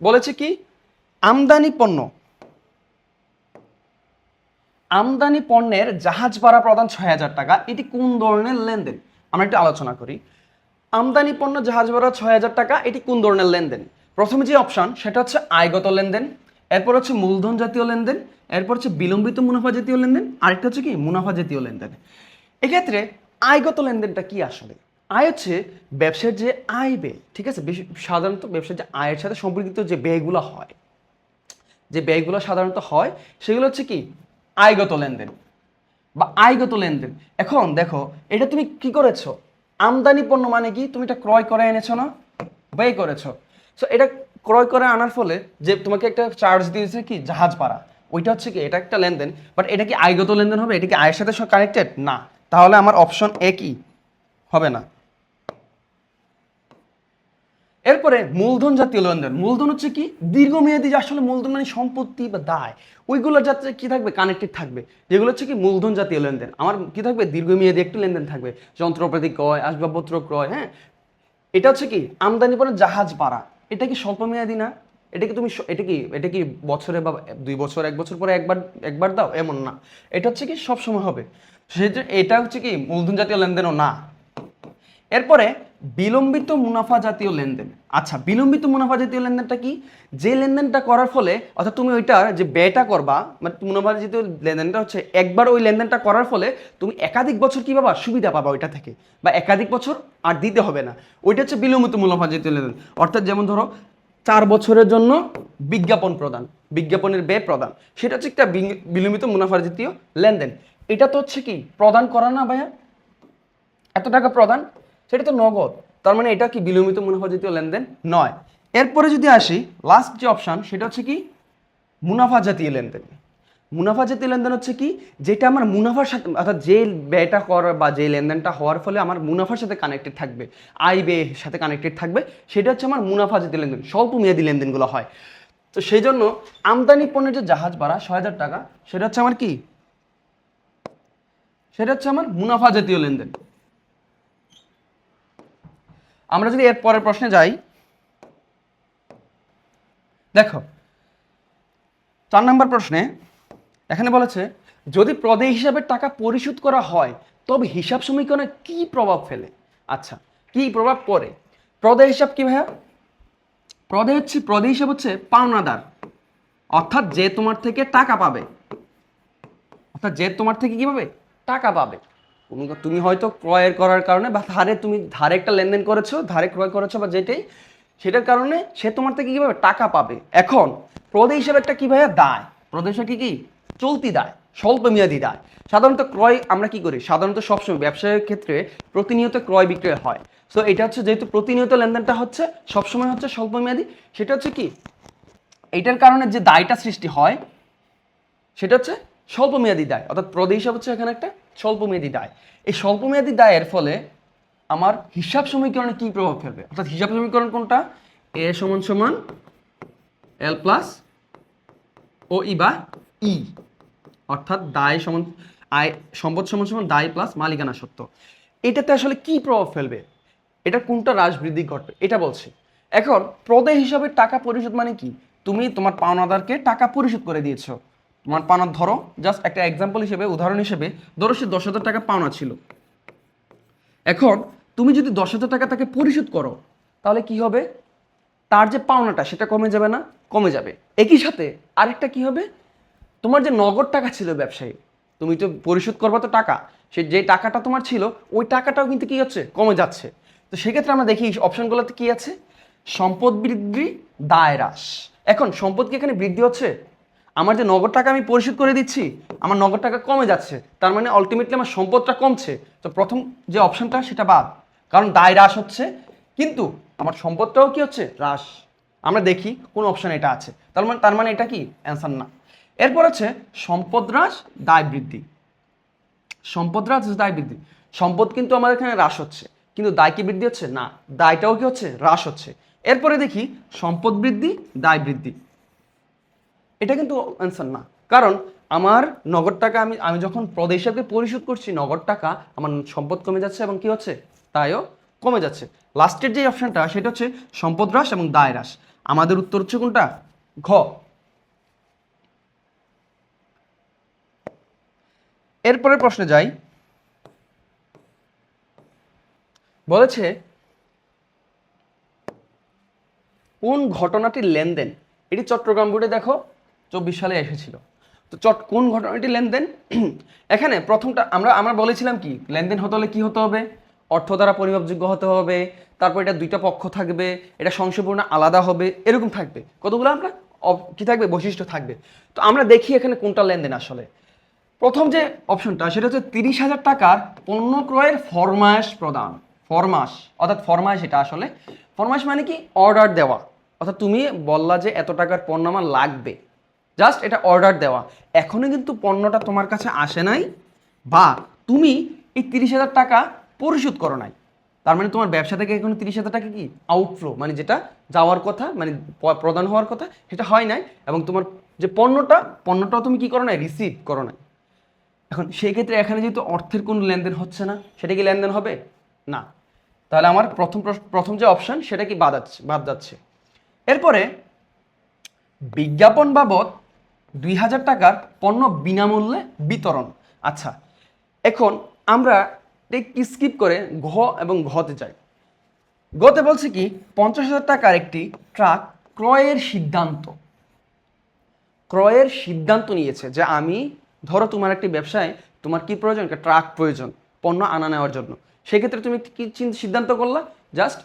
বলেছে কি আমদানি পণ্য, আমদানি পণ্যের জাহাজ ভাড়া প্রদান 6,000 টাকা, এটি কোন ধরনের লেনদেন, আমরা একটু আলোচনা করি। আমদানি পণ্য জাহাজ ভাড়া 6,000 টাকা, এটি কোন ধরনের লেনদেন। প্রথমে যে অপশন সেটা হচ্ছে আয়গত লেনদেন, এরপর হচ্ছে মূলধন জাতীয় লেনদেন, এরপর হচ্ছে বিলম্বিত মুনাফা জাতীয় লেনদেন, আরেকটা হচ্ছে কি মুনাফা জাতীয় লেনদেন। এক্ষেত্রে আয়গত লেনদেনটা কি, আসলে আয় হচ্ছে ব্যবসার যে আয় ব্যয়, ঠিক আছে। সাধারণত ব্যবসার যে আয়ের সাথে সম্পর্কিত যে ব্যয়গুলো হয়, যে ব্যয়গুলো সাধারণত হয় সেগুলো হচ্ছে কি আয়গত লেনদেন বা আয়গত লেনদেন। এখন দেখো এটা তুমি কি করেছো, আমদানি পণ্য মানে কি, তুমি এটা ক্রয় করে এনেছো না, ব্যয় করেছো। সো এটা ক্রয় করে আনার ফলে যে তোমাকে একটা চার্জ দিয়েছে কি জাহাজ ভাড়া, ওইটা হচ্ছে কি এটা একটা লেনদেন, বাট এটা কি আয়গত লেনদেন হবে, এটা কি আয়ের সাথে কানেক্টেড না, তাহলে আমার অপশন এ কি হবে না। এরপরে মূলধন জাতীয় লেনদেন, মূলধন হচ্ছে কি দীর্ঘমেয়াদী, যে আসলে মূলধন মানে সম্পত্তি বা দায়, ওইগুলোর যাতে কি থাকবে, কানেক্টেড থাকবে, যেগুলো হচ্ছে কি মূলধন জাতীয় লেনদেন। আমার কি থাকবে, দীর্ঘমেয়াদী একটি লেনদেন থাকবে, যন্ত্রপাতি ক্রয়, আসবাবপত্র ক্রয়, হ্যাঁ। এটা হচ্ছে কি আমদানি পণ্য জাহাজ ভাড়া, এটা কি স্বল্প মেয়াদী না, এটা কি তুমি এটা কি বছরে বা 2 বছর 1 বছর পরে একবার দাও, এমন না, এটা হচ্ছে কি সব সময় হবে। সেটা এটা হচ্ছে কি মূলধন জাতীয় লেনদেনও না। এরপরে বিলম্বিত মুনাফা জাতীয় লেনদেন। আচ্ছা, বিলম্বিত মুনাফা জাতীয় লেনদেনটা কি? যে লেনদেনটা করার ফলে অর্থাৎ তুমি ওইটা যে ব্যয়টা করবা, মানে মুনাফা জাতীয় লেনদেনটা হচ্ছে একবার ওই লেনদেনটা করার ফলে তুমি একাধিক বছর কি পাবা, সুবিধা পাবা ওইটা থেকে, বা একাধিক বছর আর দিতে হবে না। ওইটা হচ্ছে বিলম্বিত মুনাফা জাতীয় লেনদেন। অর্থাৎ যেমন ধরো 4 বছরের জন্য বিজ্ঞাপন প্রদান, বিজ্ঞাপনের ব্যয় প্রদান, সেটা হচ্ছে একটা বিলম্বিত মুনাফা জাতীয় লেনদেন। এটা তো হচ্ছে কি প্রদান করা না ভাইয়া, এত টাকা প্রদান, সেটা তো নগদ, তার মানে এটা কি বিলম্বিত মুনাফা জাতীয় লেনদেন নয়। এরপরে যদি আসি লাস্ট যে অপশন, সেটা হচ্ছে কি মুনাফা জাতীয় লেনদেন। মুনাফা জাতীয় লেনদেন হচ্ছে কি, যেটা আমার মুনাফার সাথে, অর্থাৎ যে ব্যয়টা করার বা যে লেনদেনটা হওয়ার ফলে আমার মুনাফার সাথে কানেক্টেড থাকবে, আয় ব্যয়ের সাথে কানেক্টেড থাকবে, সেটা হচ্ছে আমার মুনাফা জাতীয় লেনদেন, স্বল্প মেয়াদী লেনদেনগুলো হয়। তো সেই জন্য আমদানি পণ্যের যে জাহাজ ভাড়া 6,000 টাকা, সেটা হচ্ছে আমার কি, সেটা হচ্ছে আমার মুনাফা জাতীয় লেনদেন। আমরা যদি এর পরের প্রশ্নে যাই, দেখো 4 নম্বর প্রশ্নে এখানে বলেছে যদি প্রদেয় হিসাবে টাকা পরিশোধ করা হয় তবে হিসাব সমীকরণে কি প্রভাব ফেলে। আচ্ছা, কি প্রভাব পড়ে? প্রদেয় হিসাব কি ভাইয়া? প্রদেয় হিসাব হচ্ছে পাওনাদার, অর্থাৎ যে তোমার থেকে টাকা পাবে, অর্থাৎ যে তোমার থেকে কি পাবে, টাকা পাবে। তুমি হয়তো ক্রয়ের করার কারণে বা তুমি ধারে একটা লেনদেন করেছো, ধারে ক্রয় করেছো বা যেটাই, সেটার কারণে সে তোমার থেকে কিভাবে টাকা পাবে। এখন প্রদেয় হিসাবে একটা কি ভাইয়া, দায়। প্রদেয় হিসাবে কি চলতি দায়, স্বল্প মেয়াদী দায়। সাধারণত ক্রয় আমরা কি করি, সাধারণত সবসময় ব্যবসায়ের ক্ষেত্রে প্রতিনিয়ত ক্রয় বিক্রয় হয়। সো এটা হচ্ছে যেহেতু প্রতিনিয়ত লেনদেনটা হচ্ছে সবসময় হচ্ছে স্বল্প মেয়াদী, সেটা হচ্ছে কি এইটার কারণে যে দায়টা সৃষ্টি হয় সেটা হচ্ছে স্বল্প মেয়াদী দায়, অর্থাৎ প্রদেয় হিসাব হচ্ছে এখানে একটা স্বল্প মেয়াদী দায়। এই স্বল্প মেয়াদী দায়ের ফলে আমার হিসাব সমীকরণে কি প্রভাব ফেলবে, অর্থাৎ হিসাব সমীকরণ কোনটা, এ সমান সমান এল প্লাস ও ই বা ই, অর্থাৎ দায় সমান আয়, সম্পদ সমান সমান দায় প্লাস মালিকানা সত্ত্ব। এটাতে আসলে কি প্রভাব ফেলবে, এটা কোনটা হ্রাস বৃদ্ধি ঘটবে এটা বলছে। এখন প্রদেয় হিসাবে টাকা পরিশোধ মানে কি, তুমি তোমার পাওনাদারকে টাকা পরিশোধ করে দিয়েছো। তোমার পাওনা, ধরো জাস্ট একটা এক্সাম্পল হিসেবে, উদাহরণ হিসেবে ধরো সে 10,000 টাকা পাওনা ছিল। এখন তুমি যদি 10,000 টাকা তাকে পরিশোধ করো, তাহলে কি হবে, তার যে পাওনাটা সেটা কমে যাবে না, কমে যাবে। একই সাথে আরেকটা কি হবে, তোমার যে নগদ টাকা ছিল ব্যবসায়ী, তুমি তো পরিশোধ করবা তো টাকা, সে যে টাকাটা তোমার ছিল ওই টাকাটাও কিন্তু কি হচ্ছে, কমে যাচ্ছে। তো সেক্ষেত্রে আমরা দেখি অপশনগুলোতে কি আছে, সম্পদ বৃদ্ধি, দায় হ্রাস। এখন সম্পদ কি এখানে বৃদ্ধি হচ্ছে, আমার যে নগদ টাকা আমি পরিশোধ করে দিচ্ছি, আমার নগদ টাকা কমে যাচ্ছে, তার মানে আলটিমেটলি আমার সম্পদটা কমছে। তো প্রথম যে অপশনটা সেটা বাদ, কারণ দায় হ্রাস হচ্ছে কিন্তু আমার সম্পদটাও কি হচ্ছে, হ্রাস। আমরা দেখি কোন অপশন এটা আছে, তার মানে এটা কি অ্যান্সার না। এরপর হচ্ছে সম্পদ হ্রাস, দায় বৃদ্ধি। সম্পদ হ্রাস, দায় বৃদ্ধি। সম্পদ কিন্তু আমাদের এখানে হ্রাস হচ্ছে, কিন্তু দায় কি বৃদ্ধি হচ্ছে না, দায়টাও কি হচ্ছে, হ্রাস হচ্ছে। এরপরে দেখি সম্পদ বৃদ্ধি, দায় বৃদ্ধি, এটা কিন্তু অ্যান্সার না, কারণ আমার নগদ টাকা আমি যখন প্রদেয় হিসাবে পরিশোধ করছি নগদ টাকা, আমার সম্পদ কমে যাচ্ছে এবং কি হচ্ছে, দায়ও কমে যাচ্ছে। লাস্টের যে অপশনটা সেটা হচ্ছে সম্পদ হ্রাস এবং দায় হ্রাস। আমাদের উত্তর হচ্ছে কোনটা, ঘ। এরপরের প্রশ্নে যাই, বলেছে কোন ঘটনাটির লেনদেন, এটি চট্টগ্রাম বোর্ডে দেখো 24 সালে এসেছিল। তো কোন ঘটনাটির লেনদেন, এখানে প্রথমটা আমরা বলেছিলাম কি লেনদেন হতে হলে কি হতে হবে, অর্থ দ্বারা পরিমাপযোগ্য হতে হবে, তারপর এটা দুইটা পক্ষ থাকবে, এটা সংশয়পূর্ণ আলাদা হবে, এরকম থাকবে কতগুলো আমরা কি থাকবে, বৈশিষ্ট্য থাকবে। তো আমরা দেখি এখানে কোনটা লেনদেন আসলে। প্রথম যে অপশনটা সেটা হচ্ছে 30,000 টাকার পণ্য ক্রয়ের ফরমাশ প্রদান। ফরমাশ অর্থাৎ ফরমাশ, এটা আসলে ফরমাশ মানে কি অর্ডার দেওয়া, অর্থাৎ তুমি বললা যে এত টাকার পণ্য আমার লাগবে, জাস্ট এটা অর্ডার দেওয়া। এখনো কিন্তু পণ্যটা তোমার কাছে আসে নাই, বা তুমি এই 30,000 টাকা পরিশোধ করো নাই, তার মানে তোমার ব্যবসা থেকে এখন 30,000 টাকা কি আউটফ্লো, মানে যেটা যাওয়ার কথা, মানে প্রদান হওয়ার কথা সেটা হয় নাই, এবং তোমার যে পণ্যটাও তুমি কি করো নাই, রিসিভ করো নাই। এখন সেই ক্ষেত্রে এখানে যেহেতু অর্থের কোনো লেনদেন হচ্ছে না, সেটা কি লেনদেন হবে না, তাহলে আমার প্রথম যে অপশন সেটা কি বাদ যাচ্ছে। এরপরে বিজ্ঞাপন বাবদ 2,000 টাকার পণ্য বিনামূল্যে বিতরণ। আচ্ছা, এখন আমরা স্কিপ করে ঘ এবং ঘতে যায়। গতে বলছে কি 50,000 টাকার একটি ট্রাক ক্রয়ের সিদ্ধান্ত নিয়েছে, যে আমি ধরো তোমার একটি ব্যবসায় তোমার কি প্রয়োজন, একটা ট্রাক প্রয়োজন পণ্য আনা নেওয়ার জন্য। সেক্ষেত্রে তুমি কি সিদ্ধান্ত করলা, জাস্ট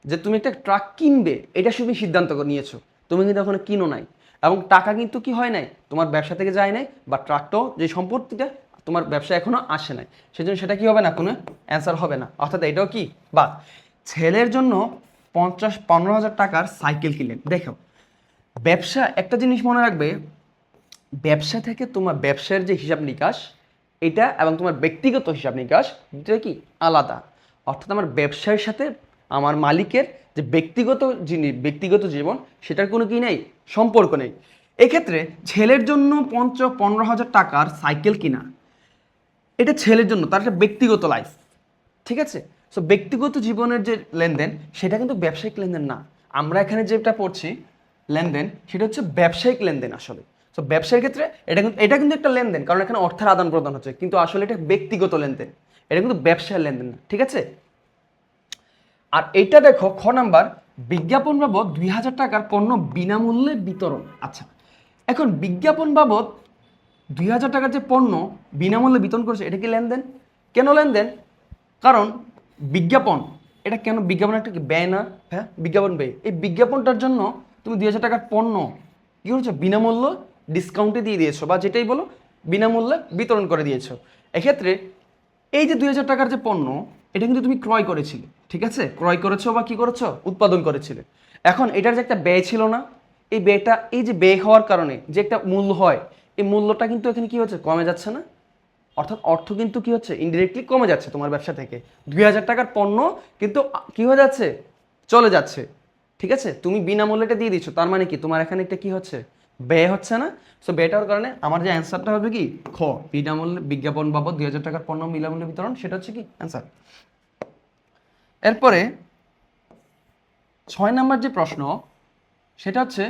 যে তুমি একটা ট্রাক কিনবে, এটা শুধু সিদ্ধান্ত নিয়েছো, তুমি কিন্তু এখনো কিনো নাই, এবং টাকা কিন্তু কি হয় নাই, তোমার ব্যবসা থেকে যায় নাই, বা ট্রাকটাও যে সম্পত্তিটা তোমার ব্যবসা এখনো আসে নাই, সেজন্য সেটা কি হবে না, কোনো অ্যান্সার হবে না, অর্থাৎ এটাও কি বাদ। ছেলের জন্য 15,000 টাকার সাইকেল কিনলেন। দেখো ব্যবসা, একটা জিনিস মনে রাখবে, ব্যবসা থেকে তোমার ব্যবসার যে হিসাব নিকাশ এটা এবং তোমার ব্যক্তিগত হিসাব নিকাশ দুটো কি আলাদা। অর্থাৎ আমার ব্যবসার সাথে আমার মালিকের যে ব্যক্তিগত জীবন সেটার কোনো কি নেই, সম্পর্ক নেই। এক্ষেত্রে ছেলের জন্য 15,000 টাকার সাইকেল কিনা, এটা ছেলের জন্য, তার একটা ব্যক্তিগত লাইফ, ঠিক আছে। সো ব্যক্তিগত জীবনের যে লেনদেন সেটা কিন্তু ব্যবসায়িক লেনদেন না। আমরা এখানে যেটা পড়ছি লেনদেন, সেটা হচ্ছে ব্যবসায়িক লেনদেন আসলে। সো ব্যবসায়ের ক্ষেত্রে এটা কিন্তু একটা লেনদেন, কারণ এখানে অর্থের আদান প্রদান হচ্ছে, কিন্তু আসলে এটা ব্যক্তিগত লেনদেন, এটা কিন্তু ব্যবসায়ের লেনদেন না, ঠিক আছে। আর এইটা দেখো খ নাম্বার, বিজ্ঞাপন বাবদ 2,000 টাকার পণ্য বিনামূল্যে বিতরণ। আচ্ছা, এখন বিজ্ঞাপন বাবদ 2,000 টাকার যে পণ্য বিনামূল্যে বিতরণ করেছে, এটা কি লেনদেন? কেন লেনদেন? কারণ বিজ্ঞাপন, এটা কেন বিজ্ঞাপন একটা কি ব্যয় না? হ্যাঁ, বিজ্ঞাপন ব্যয়। এই বিজ্ঞাপনটার জন্য তুমি 2,000 টাকার পণ্য কি করেছো, বিনামূল্য ডিসকাউন্টে দিয়ে দিয়েছো, বা যেটাই বলো বিনামূল্যে বিতরণ করে দিয়েছো। এক্ষেত্রে এই যে 2,000 টাকার যে পণ্য, এটা কিন্তু তুমি ক্রয় করেছিলে, ঠিক আছে, ক্রয় করেছো বা কি করেছো, উৎপাদন করেছিলে। এখন এটার যে একটা ব্যয় ছিল না, এই ব্যয়টা, এই যে ব্যয় হওয়ার কারণে যে একটা মূল্য হয়, এই মূল্যটা কিন্তু এখানে কি হচ্ছে, কমে যাচ্ছে না? অর্থাৎ অর্থ কিন্তু কি হচ্ছে, ইনডিরেক্টলি কমে যাচ্ছে তোমার ব্যবসা থেকে। 2,000 টাকার পণ্য কিন্তু কি হয়ে যাচ্ছে, চলে যাচ্ছে, ঠিক আছে। তুমি বিনামূল্যটা দিয়ে দিচ্ছ, তার মানে কি তোমার এখানে একটা কি হচ্ছে, ব্যয় হচ্ছে না। সো ব্যয়টার কারণে আমার যে অ্যান্সারটা হবে কি খ, বিনামূল্যে বিজ্ঞাপন বাবদ 2,000 টাকার পণ্য বিনামূল্যে বিতরণ, সেটা হচ্ছে কি অ্যান্সার। এরপরে 6 নাম্বার যে প্রশ্ন, সেটা হচ্ছে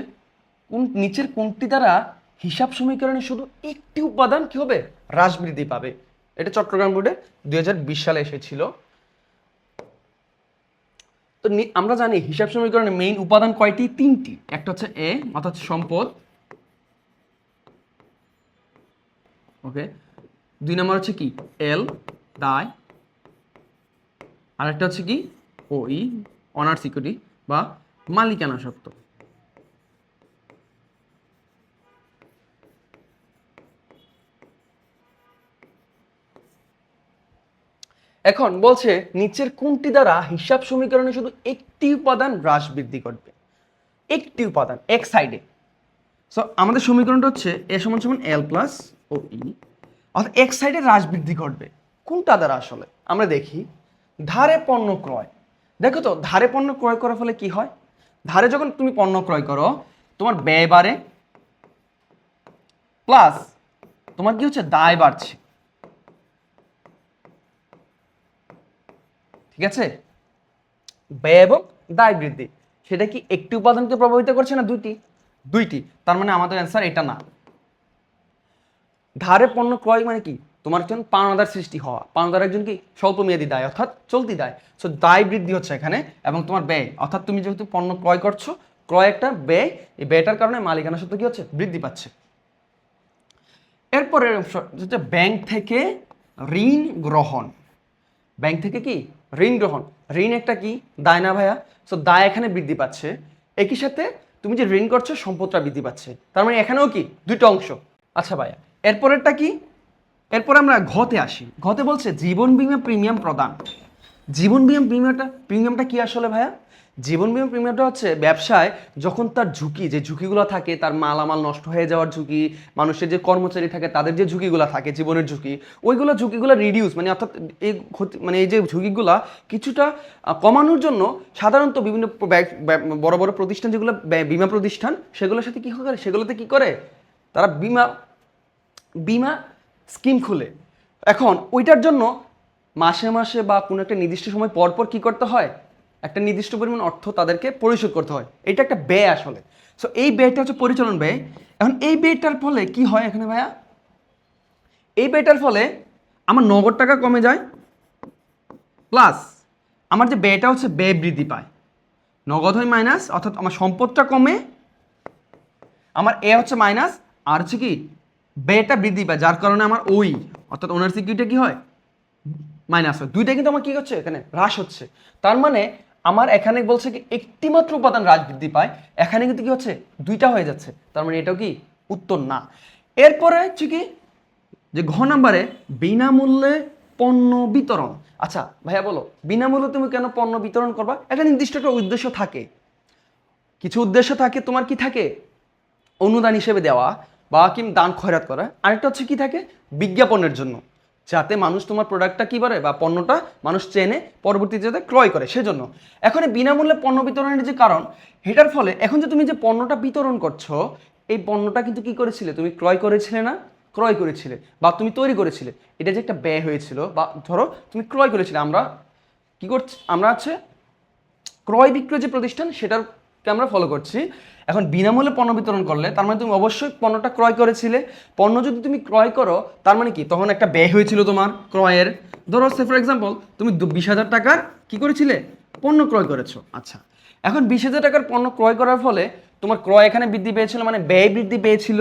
নিচের কোনটি দ্বারা হিসাব সমীকরণে শুধু একটি উপাদান কি হবে, হ্রাস বৃদ্ধি পাবে। এটা চট্টগ্রাম বোর্ডে 2020 সালে এসেছিল। তো আমরা জানি হিসাব সমীকরণে মেইন উপাদান কয়টি, 3টি। একটা হচ্ছে এ, অর্থাৎ সম্পদ, ওকে। 2 নম্বর হচ্ছে কি এল, দায়। আর একটা হচ্ছে কি ও ই, অনার্স ইকুইটি বা মালিকানা সত্ত্ব। এখন বলছে নিচের কোনটি দ্বারা হিসাব সমীকরণে শুধু একটি উপাদান হ্রাস বৃদ্ধি করবে, একটি উপাদান এক সাইডে। সো আমাদের সমীকরণটা হচ্ছে এ সমান সমান এল প্লাস ও ই, অর্থাৎ এক সাইডে হ্রাস বৃদ্ধি ঘটবে। কোনটা দ্বারা আসলে আমরা দেখি, ধারে পণ্য ক্রয়। দেখো তো ধারে পণ্য ক্রয় করার ফলে কি হয়, ধারে যখন তুমি পণ্য ক্রয় করো তোমার ব্যয় বাড়ে, প্লাস তোমার কি হচ্ছে, দায় বাড়ছে, ঠিক আছে। ব্যয় এবং দায় বৃদ্ধি, সেটা কি একটি উপাদানকে প্রভাবিত করছে না দুইটি? দুইটি। তার মানে আমাদের অ্যান্সার এটা না। ধারে পণ্য ক্রয় মানে কি, তোমার একজন পাওনাদার সৃষ্টি হওয়া, পাওনাদার একজন কি স্বল্প মেয়াদী দায়, অর্থাৎ চলতি দায়। সো দায় বৃদ্ধি হচ্ছে এখানে, এবং তোমার ব্যয়, অর্থাৎ তুমি যেহেতু পণ্য ক্রয় করছো, ক্রয় একটা ব্যয়, এই ব্যয়টার কারণে মালিকানা সত্ত্ব কি হচ্ছে, বৃদ্ধি পাচ্ছে। এরপরে যেটা ব্যাংক থেকে ঋণ গ্রহণ, ব্যাংক থেকে কি ঋণ গ্রহণ, ঋণ একটা কি দায় না ভাইয়া? সো দায় এখানে বৃদ্ধি পাচ্ছে, একই সাথে তুমি যে ঋণ করছো সম্পদটা বৃদ্ধি পাচ্ছে, তার মানে এখানেও কি দুইটা অংশ। আচ্ছা ভাইয়া, এরপরেরটা কি, এরপর আমরা ঘতে আসি। ঘতে বলছে জীবন বীমা প্রিমিয়াম প্রদান। জীবন বীমা প্রিমিয়ামটা কি আসলে ভাইয়া? জীবন বীমা প্রিমিয়ামটা হচ্ছে ব্যবসায় যখন তার ঝুঁকি, যে ঝুঁকিগুলো থাকে, তার মালামাল নষ্ট হয়ে যাওয়ার ঝুঁকি, মানুষের যে কর্মচারী থাকে তাদের যে ঝুঁকিগুলো থাকে, জীবনের ঝুঁকি, ওইগুলো ঝুঁকিগুলো রিডিউস, মানে অর্থাৎ এই এই যে ঝুঁকিগুলা কিছুটা কমানোর জন্য সাধারণত বিভিন্ন বড় বড় প্রতিষ্ঠান, যেগুলো বীমা প্রতিষ্ঠান, সেগুলোর সাথে কি করে, সেগুলোতে কি করে তারা বিমা স্কিম খুলে। এখন ওইটার জন্য মাসে মাসে বা কোনো একটা নির্দিষ্ট সময় পর পর কী করতে হয়, একটা নির্দিষ্ট পরিমাণ অর্থ তাদেরকে পরিশোধ করতে হয়। এটা একটা ব্যয় আসলে। সো এই ব্যয়টা হচ্ছে পরিচালন ব্যয়। এখন এই ব্যয়টার ফলে কি হয় এখানে ভাইয়া, এই ব্যয়টার ফলে আমার নগদ টাকা কমে যায়, প্লাস আমার যে ব্যয়টা হচ্ছে ব্যয় বৃদ্ধি পায়, নগদ হয় মাইনাস, অর্থাৎ আমার সম্পদটা কমে, আমার এ হচ্ছে মাইনাস, আর হচ্ছে কি ব্যয়টা বৃদ্ধি পায়, যার কারণে আমার ওই অর্থাৎ ওনার সিকিউরিটি কি হয় মাইনাস হয়। দুইটা কিন্তু আমার কি হচ্ছে এখানে হ্রাস হচ্ছে। তার মানে আমার এখানে বলছে কি একটি মাত্র উপাদান হ্রাস বৃদ্ধি পায়, এখানে কিন্তু কি হচ্ছে দুইটা হয়ে যাচ্ছে। তার মানে এটাও কি উত্তর না। এরপরে হচ্ছে কি যে ঘ নাম্বারে বিনামূল্যে পণ্য বিতরণ। আচ্ছা ভাইয়া বলো, বিনামূল্যে তুমি কেন পণ্য বিতরণ করবা? একটা নির্দিষ্ট একটা উদ্দেশ্য থাকে, কিছু উদ্দেশ্য থাকে, তোমার কি থাকে অনুদান হিসেবে দেওয়া বা কি দান খয়রাত করা, আরেকটা হচ্ছে কি থাকে বিজ্ঞাপনের জন্য, যাতে মানুষ তোমার প্রোডাক্টটা কি করে বা পণ্যটা মানুষ চেনে পরবর্তীতে যাতে ক্রয় করে সেজন্য। এখন এই বিনামূল্যে পণ্য বিতরণের যে কারণ, এটার ফলে এখন যে তুমি যে পণ্যটা বিতরণ করছো, এই পণ্যটা কিন্তু কি করেছিলে তুমি ক্রয় করেছিলে না, ক্রয় করেছিলে বা তুমি তৈরি করেছিলে, এটা যে একটা ব্যয় হয়েছিল বা ধরো তুমি ক্রয় করেছিলে। আমরা কি করছি, আমরা আছে ক্রয় বিক্রয় যে প্রতিষ্ঠান সেটাকে আমরা ফলো করছি। এখন বিনামূল্যে পণ্য বিতরণ করলে তার মানে তুমি অবশ্যই পণ্যটা ক্রয় করেছিলে। পণ্য যদি তুমি ক্রয় করো তার মানে কি তখন একটা ব্যয় হয়েছিল তোমার ক্রয়ের। ধরো সে ফর এক্সাম্পল তুমি 20,000 টাকার কি করেছিলে পণ্য ক্রয় করেছো। আচ্ছা এখন 20,000 টাকার পণ্য ক্রয় করার ফলে তোমার ক্রয় এখানে বৃদ্ধি পেয়েছিল, মানে ব্যয় বৃদ্ধি পেয়েছিল।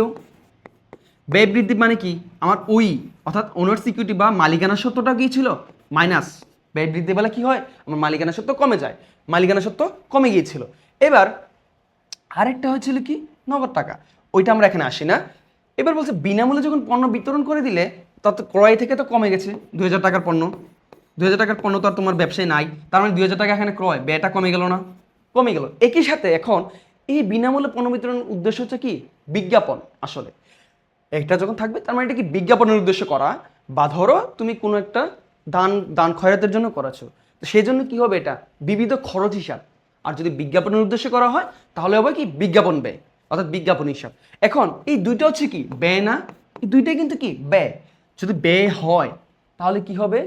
ব্যয় বৃদ্ধি মানে কি আমার ওই অর্থাৎ ওনার সিকিউরিটি বা মালিকানা সত্ত্বটা কি ছিল মাইনাস। ব্যয় বৃদ্ধি পেলে কি হয় আমার মালিকানা সত্ত্ব কমে যায়, মালিকানা সত্ত্ব কমে গিয়েছিল। এবার আরেকটা হয়েছিল কি নগদ টাকা, ওইটা আমরা এখানে আসি না। এবার বলছে বিনামূল্যে যখন পণ্য বিতরণ করে দিলে তত ক্রয় থেকে তো কমে গেছে 2,000 টাকার পণ্য, 2,000 টাকার পণ্য তো আর তোমার ব্যবসায় নাই, তার মানে 2,000 টাকা এখানে ক্রয়, ব্যয়টা কমে গেল না, কমে গেল। একই সাথে এখন এই বিনামূল্যে পণ্য বিতরণের উদ্দেশ্য হচ্ছে কি বিজ্ঞাপন। আসলে এটা যখন থাকবে তার মানে এটা কি বিজ্ঞাপনের উদ্দেশ্য করা, বা ধরো তুমি কোনো একটা দান দান খয়রাতের জন্য করাছো, তো সেই জন্য কি হবে এটা বিবিধ খরচ হিসাব। আর যদি বিজ্ঞাপনের উদ্দেশ্যে করা হয় তাহলে হবে কি বিজ্ঞাপন ব্যয় অর্থাৎ বিজ্ঞাপন হিসাব। এখন এই দুইটা হচ্ছে কি ব্যয় না, এই দুইটাই কিন্তু কি ব্যয়। যদি ব্যয় হয় তাহলে কি হবে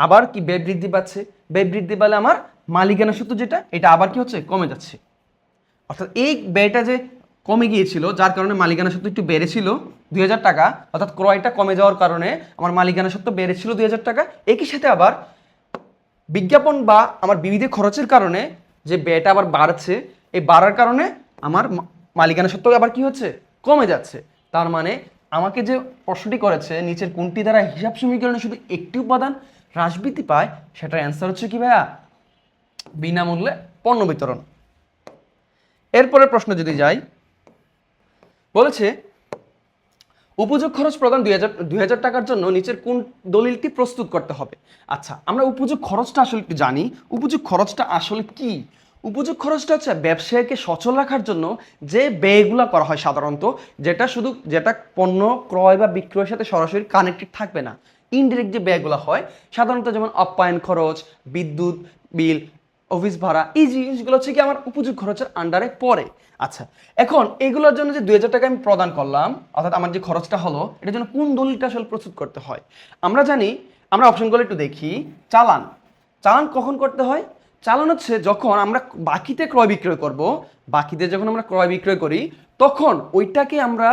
আবার কি ব্যয় বৃদ্ধি পাচ্ছে, ব্যয় বৃদ্ধি পেলে আমার মালিকানা সত্ত্ব যেটা এটা আবার কি হচ্ছে কমে যাচ্ছে। অর্থাৎ এই ব্যয়টা যে কমে গিয়েছিল যার কারণে মালিকানা সত্ত্ব একটু বেড়েছিল 2,000 টাকা, অর্থাৎ ক্রয়টা কমে যাওয়ার কারণে আমার মালিকানা সত্ত্ব বেড়েছিল 2,000 টাকা। একই সাথে আবার বিজ্ঞাপন বা আমার বিবিধ খরচের কারণে যে ব্যয়টা আবার বাড়ছে, এই বাড়ার কারণে আমার মালিকানা সত্ত্ব আবার কি হচ্ছে কমে যাচ্ছে। তার মানে আমাকে যে প্রশ্নটি করেছে নিচের কোনটি দ্বারা হিসাব সমীকরণে শুধু একটি উপাদান হ্রাস বৃদ্ধি পায়, সেটার অ্যান্সার হচ্ছে কি ভাইয়া বিনামূল্যে পণ্য বিতরণ। এরপরের প্রশ্ন যদি যাই, বলেছে উপযোগ খরচ প্রদান 2,000 টাকার জন্য নিচের কোন দলিলটি প্রস্তুত করতে হবে। আচ্ছা আমরা উপযোগ খরচটা আসলে একটু জানি, উপযোগ খরচটা আসলে কি। উপযোগ খরচটা হচ্ছে ব্যবসায়ীকে সচল রাখার জন্য যে ব্যয়গুলো করা হয় সাধারণত, যেটা পণ্য ক্রয় বা বিক্রয়ের সাথে সরাসরি কানেক্টেড থাকবে না, ইনডিরেক্ট যে ব্যয়গুলো হয় সাধারণত, যেমন আপ্যায়ন খরচ, বিদ্যুৎ বিল, অফিস ভাড়া, এই জিনিসগুলো হচ্ছে কি আমার উপযোগ খরচের আন্ডারে পড়ে। আচ্ছা এখন এগুলোর জন্য যে 2,000 টাকা আমি প্রদান করলাম অর্থাৎ আমার যে খরচটা হলো, এটার জন্য কোন দলিলটা আসলে প্রস্তুত করতে হয়। আমরা জানি, আমরা অপশনগুলো একটু দেখি। চালান, চালান কখন করতে হয়, চালান হচ্ছে যখন আমরা বাকিতে ক্রয় বিক্রয় করব, বাকিতে যখন আমরা ক্রয় বিক্রয় করি তখন ওইটাকে আমরা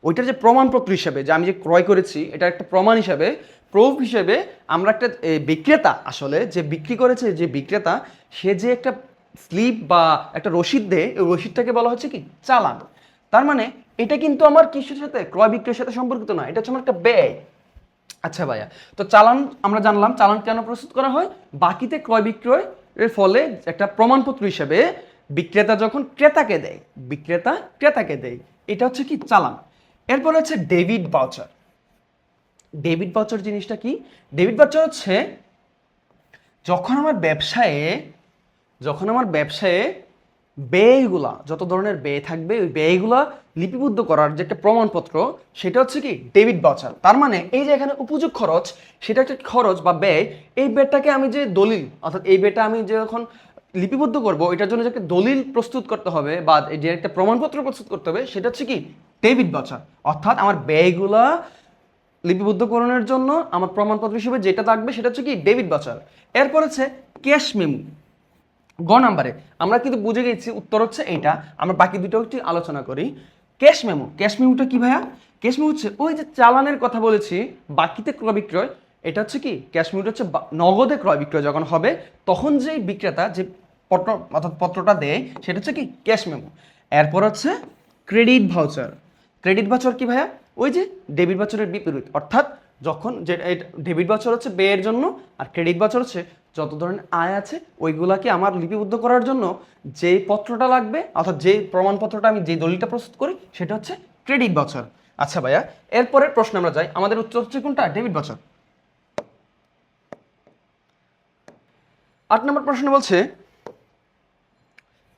ওইটার যে প্রমাণপত্র হিসেবে যে আমি যে ক্রয় করেছি এটা একটা প্রমাণ হিসেবে, প্রুফ হিসেবে আমরা একটা বিক্রেতা আসলে যে বিক্রি করেছে যে বিক্রেতা সে যে একটা স্লিপ বা একটা রসিদ দেয়, ওই রসিদটাকে বলা হচ্ছে কি চালান। তার মানে এটা কিন্তু আমার কিসের সাথে ক্রয় বিক্রয়ের সাথে সম্পর্কিত না, এটা হচ্ছে আমার একটা ব্যয়। আচ্ছা ভাইয়া তো চালান আমরা জানলাম, চালান কেন প্রস্তুত করা হয়, বাকিতে ক্রয় বিক্রয় এর ফলে একটা প্রমাণপত্র হিসেবে বিক্রেতা যখন ক্রেতাকে দেয়, বিক্রেতা ক্রেতাকে দেয়, এটা হচ্ছে কি চালান। এরপর হচ্ছে ডেবিট ভাউচার। ডেবিট ভাউচার জিনিসটা কি, ডেবিট ভাউচার হচ্ছে যখন আমার ব্যবসায়ে ব্যয়গুলা যত ধরনের ব্যয় থাকবে ওই ব্যয়গুলা লিপিবদ্ধ করার যে একটা প্রমাণপত্র সেটা হচ্ছে কি ডেবিট ভাউচার। তার মানে এই যে এখানে উপযোগ খরচ সেটা একটা খরচ বা ব্যয়, এই ব্যয়টাকে আমি যে দলিল অর্থাৎ এই ব্যয়টা আমি যখন লিপিবদ্ধ করব এটার জন্য যে একটা দলিল প্রস্তুত করতে হবে বা যে একটা প্রমাণপত্র প্রস্তুত করতে হবে সেটা হচ্ছে কি ডেবিট ভাউচার। অর্থাৎ আমার ব্যয়গুলা লিপিবদ্ধকরণের জন্য আমার প্রমাণপত্র হিসেবে যেটা থাকবে সেটা হচ্ছে কি ডেবিট ভাউচার। এরপর হচ্ছে ক্যাশ মেমো। গ নাম্বারে আমরা কিন্তু বুঝে গেছি উত্তর হচ্ছে এইটা, আমরা বাকি দুটো একটু আলোচনা করি। ক্যাশ মেমো, ক্যাশ মেমোটা কি ভাইয়া, ক্যাশ মেমো হচ্ছে ওই যে চালানের কথা বলেছি বাকিতে ক্রয় বিক্রয়, এটা হচ্ছে কি ক্যাশ মেমো হচ্ছে নগদে ক্রয় বিক্রয় যখন হবে তখন যেই বিক্রেতা যে পত্র অর্থাৎ পত্রটা দেয় সেটা হচ্ছে কি ক্যাশ মেমো। এরপর হচ্ছে ক্রেডিট ভাউচার। ক্রেডিট ভাউচার কি ভাইয়া? ওই যে ডেবিট ভাউচারের বিপরীত, অর্থাৎ যখন যে ডেবিট ভাউচার হচ্ছে ব্যয়ের জন্য আর ক্রেডিট ভাউচার হচ্ছে যত ধরনের আয় আছে ওইগুলাকে আমার লিপিবদ্ধ করার জন্য যে পত্রটা লাগবে অর্থাৎ যে প্রমাণপত্রটা আমি যে দলিলটা প্রস্তুত করি সেটা হচ্ছে ক্রেডিট ভাউচার। আচ্ছা ভাইয়া, এরপরের প্রশ্ন আমরা যাই। আমাদের উত্তর হচ্ছে কোনটা? Debit voucher. 8 নম্বর প্রশ্ন বলছে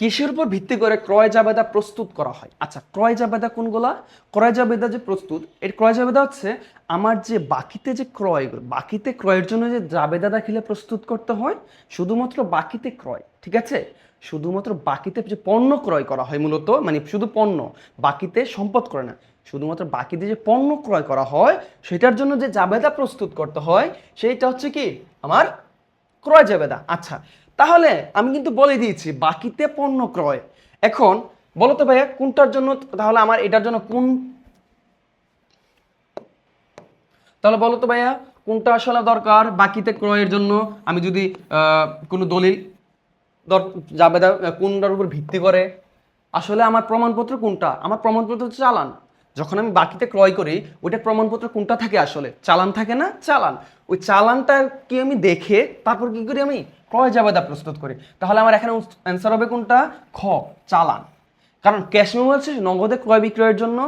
কিসের উপর ভিত্তি করে ক্রয় জাবেদা প্রস্তুত করা হয়? আচ্ছা, ক্রয় জাবেদা কোনগুলা? ক্রয় জাবেদা যে প্রস্তুত, এর ক্রয় জাবেদা হচ্ছে আমার যে বাকিতে যে ক্রয়, বাকিতে ক্রয়ের জন্য যে জাবেদা দাখিলে প্রস্তুত করতে হয়, শুধুমাত্র বাকিতে ক্রয়, ঠিক আছে? শুধুমাত্র বাকিতে যে পণ্য ক্রয় করা হয় মূলত, মানে শুধু পণ্য, বাকিতে সম্পদ করে না, শুধুমাত্র বাকিতে যে পণ্য ক্রয় করা হয় সেটার জন্য যে জাবেদা প্রস্তুত করতে হয় সেইটা হচ্ছে কি আমার ক্রয় জাবেদা। আচ্ছা, তাহলে আমি কিন্তু বলে দিয়েছি বাকিতে পণ্য ক্রয়। এখন বলো তো ভাইয়া কোনটার জন্য, তাহলে আমার এটার জন্য তাহলে বলো তো ভাইয়া কোনটা আসলে দরকার বাকিতে ক্রয়ের জন্য? আমি যদি কোনো দলিল জাবেদা কোনটার উপর ভিত্তি করে? আসলে আমার প্রমাণপত্র কোনটা? আমার প্রমাণপত্র হচ্ছে চালান। যখন আমি বাকিতে ক্রয় করি ওইটা প্রমাণপত্র কোনটা থাকে? আসলে চালান থাকে না? চালান। ওই চালানটা কি আমি দেখে তারপর কি করি? আমি ক্রয় জাবেদা প্রস্তুত করি। তাহলে আমার এখানে অ্যান্সার হবে কোনটা? খ, চালান। কারণ ক্যাশ মেমো হচ্ছে নগদে ক্রয় বিক্রয়ের জন্য,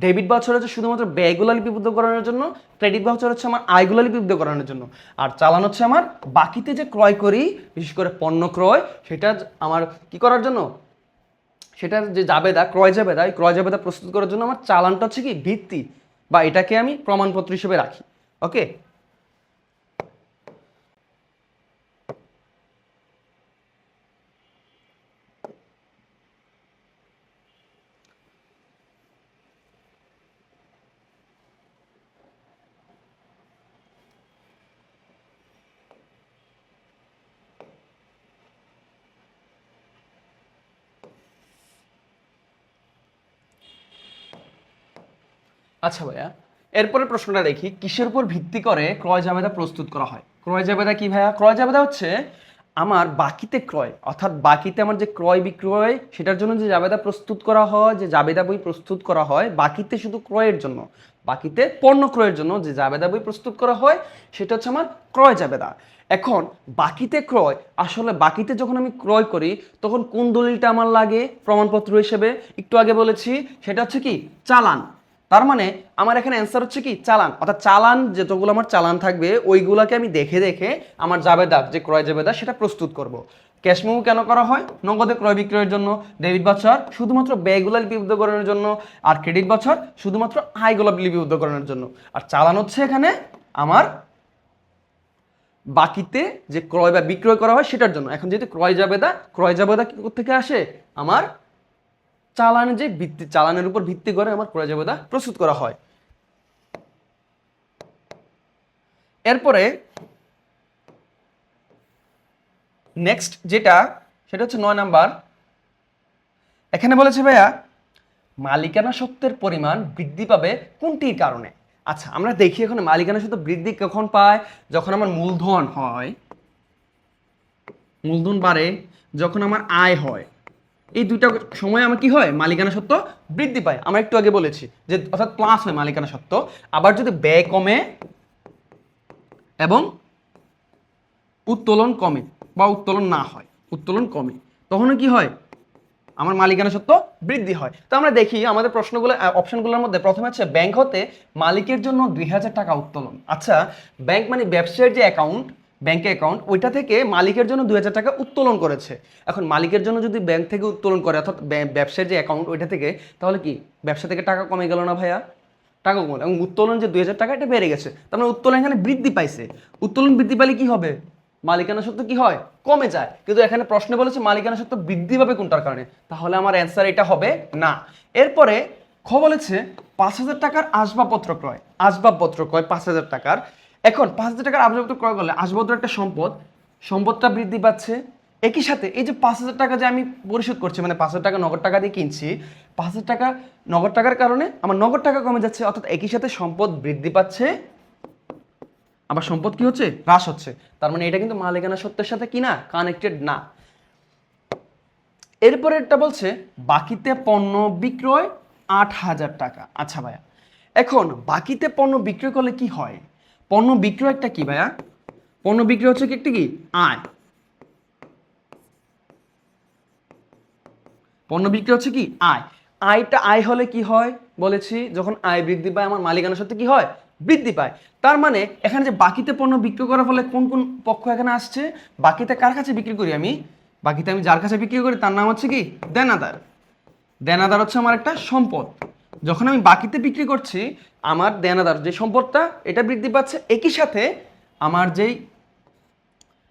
ডেবিট ভাউচার হচ্ছে শুধুমাত্র ব্যয়গুলো লিপিবদ্ধ করানোর জন্য, ক্রেডিট ভাউচার হচ্ছে আমার আয়গুলো লিপিবদ্ধ করানোর জন্য, আর চালান হচ্ছে আমার বাকিতে যে ক্রয় করি বিশেষ করে পণ্য ক্রয় সেটা আমার কি করার জন্য, সেটার যে জাবেদা ক্রয় জাবেদা, এই ক্রয় জাবেদা প্রস্তুত করার জন্য আমার চালানটা হচ্ছে কি ভিত্তি, বা এটাকে আমি প্রমাণপত্র হিসেবে রাখি। ওকে, আচ্ছা ভাইয়া, এরপরে প্রশ্নটা দেখি কিসের উপর ভিত্তি করে ক্রয় জাবেদা প্রস্তুত করা হয়? ক্রয় জাবেদা কি ভাইয়া? ক্রয় জাবেদা হচ্ছে আমার বাকিতে ক্রয়, অর্থাৎ বাকিতে আমার যে ক্রয় বিক্রয় সেটার জন্য যে জাবেদা প্রস্তুত করা হয়, যে জাবেদা বই প্রস্তুত করা হয় বাকিতে শুধু ক্রয়ের জন্য, বাকিতে পণ্য ক্রয়ের জন্য যে জাবেদা বই প্রস্তুত করা হয় সেটা হচ্ছে আমার ক্রয় জাবেদা। এখন বাকিতে ক্রয়, আসলে বাকিতে যখন আমি ক্রয় করি তখন কোন দলিলটা আমার লাগে প্রমাণপত্র হিসেবে? একটু আগে বলেছি সেটা হচ্ছে কি চালান। তার মানে আমার এখানে অ্যান্সার হচ্ছে কি চালান, অর্থাৎ চালান যতগুলো আমার চালান থাকবে ওইগুলোকে আমি দেখে দেখে আমার জাবেদা যে ক্রয় জাবেদা সেটা প্রস্তুত করব। ক্যাশ মেমো কেন করা হয়? নগদে ক্রয় বিক্রয়ের জন্য। ডেবিট ভাউচার শুধুমাত্র ব্যয়গুলো লিপিবদ্ধ করানোর জন্য, আর ক্রেডিট ভাউচার শুধুমাত্র আয়গুলো লিপিবদ্ধ করানোর জন্য, আর চালান হচ্ছে এখানে আমার বাকিতে যে ক্রয় বা বিক্রয় করা হয় সেটার জন্য। এখন যেহেতু ক্রয় জাবেদা কি থেকে আসে? আমার চালানের যে ভিত্তি, চালানের উপর ভিত্তি করে আমার ক্রয় জাবেদা প্রস্তুত করা হয়। এরপরে নেক্সট যেটা সেটা হচ্ছে 9 নাম্বার। এখানে বলেছে ভাইয়া মালিকানা সত্ত্বের পরিমাণ বৃদ্ধি পাবে কোনটির কারণে? আচ্ছা, আমরা দেখি এখন মালিকানা সত্ত্ব বৃদ্ধি কখন পায়? যখন আমার মূলধন হয়, মূলধন বাড়ে, যখন আমার আয় হয়, এই দুইটা সময় আমার কি হয়? মালিকানা সত্ত্ব বৃদ্ধি পায়। আমরা একটু আগে বলেছি যে অর্থাৎ প্লাস হয় মালিকানা সত্ত্ব। আবার যদি ব্যয় কমে এবং উত্তোলন কমে বা উত্তোলন না হয়, উত্তোলন কমে, তখন কি হয়? আমার মালিকানা সত্ত্ব বৃদ্ধি হয়। তো আমরা দেখি আমাদের প্রশ্নগুলো অপশনগুলোর মধ্যে প্রথমে হচ্ছে ব্যাংক হতে মালিকের জন্য 2000 টাকা উত্তোলন। আচ্ছা, ব্যাংক মানে ব্যবসায়ের যে অ্যাকাউন্ট, ব্যাংকে অ্যাকাউন্ট, ওইটা থেকে মালিকের জন্য 2000 টাকা উত্তোলন করেছে। এখন মালিকের জন্য যদি ব্যাংক থেকে উত্তোলন করে অর্থাৎ ব্যবসায়ের যে অ্যাকাউন্ট ওইটা থেকে, তাহলে কি ব্যবসা থেকে টাকা কমে গেল না ভাইয়া? টাকা কমে, এবং উত্তোলন যে 2000 টাকা এটা বেড়ে গেছে, তার মানে উত্তোলন এখানে বৃদ্ধি পাইছে। উত্তোলন বৃদ্ধি পাইলে কি হবে? মালিকানা সত্ত্ব কি হয়? কমে যায়। কিন্তু এখানে প্রশ্নে বলেছে মালিকানা সত্ত্ব বৃদ্ধি পাবে কোনটার কারণে? তাহলে আমার অ্যান্সার এটা হবে না। এরপরে খ বলেছে 5000 টাকার আসবাবপত্র ক্রয়, আসবাবপত্র ক্রয় 5000 টাকার। এখন 5000 টাকার আসবাবপত্র ক্রয় করলে আসবাবপত্র একটা সম্পদ, সম্পদটা বৃদ্ধি পাচ্ছে। একই সাথে এই যে 5000 টাকা যে আমি পরিশোধ করছি, মানে 5000 টাকা নগদ টাকা দিয়ে কিনছি, 5000 টাকা নগদ টাকার কারণে আমার নগদ টাকা কমে যাচ্ছে, অর্থাৎ একই সাথে সম্পদ বৃদ্ধি পাচ্ছে আবার সম্পদ কি হচ্ছে, হ্রাস হচ্ছে। তার মানে এটা কিন্তু মালিকানা সত্ত্বের সাথে কি না, কানেক্টেড না। এরপরে একটা বলছে বাকিতে পণ্য বিক্রয় 8,000 টাকা। আচ্ছা ভাইয়া, এখন বাকিতে পণ্য বিক্রয় করলে কি হয়? পণ্য বিক্রয় একটা কি ভাইয়া? পণ্য বিক্রয় হচ্ছে কি একটা কি আয়। পণ্য বিক্রি হচ্ছে কি আয়। আয়টা আয় হলে কি হয় বলেছি, যখন আয় বৃদ্ধি পায় আমার মালিকানা সত্ত্ব কি হয়, বৃদ্ধি পায়। তার মানে এখানে যে বাকিতে পণ্য বিক্রি করার ফলে কোন কোন পক্ষ এখানে আসছে? বাকিতে কার কাছে বিক্রি করি আমি? বাকিতে আমি যার কাছে বিক্রি করি তার নাম হচ্ছে কি দেনাদার। দেনাদার হচ্ছে আমার একটা সম্পদ। যখন আমি বাকিতে বিক্রি করছি, আমার দেনাদার যে সম্পদটা এটা বৃদ্ধি পাচ্ছে, একই সাথে আমার যেই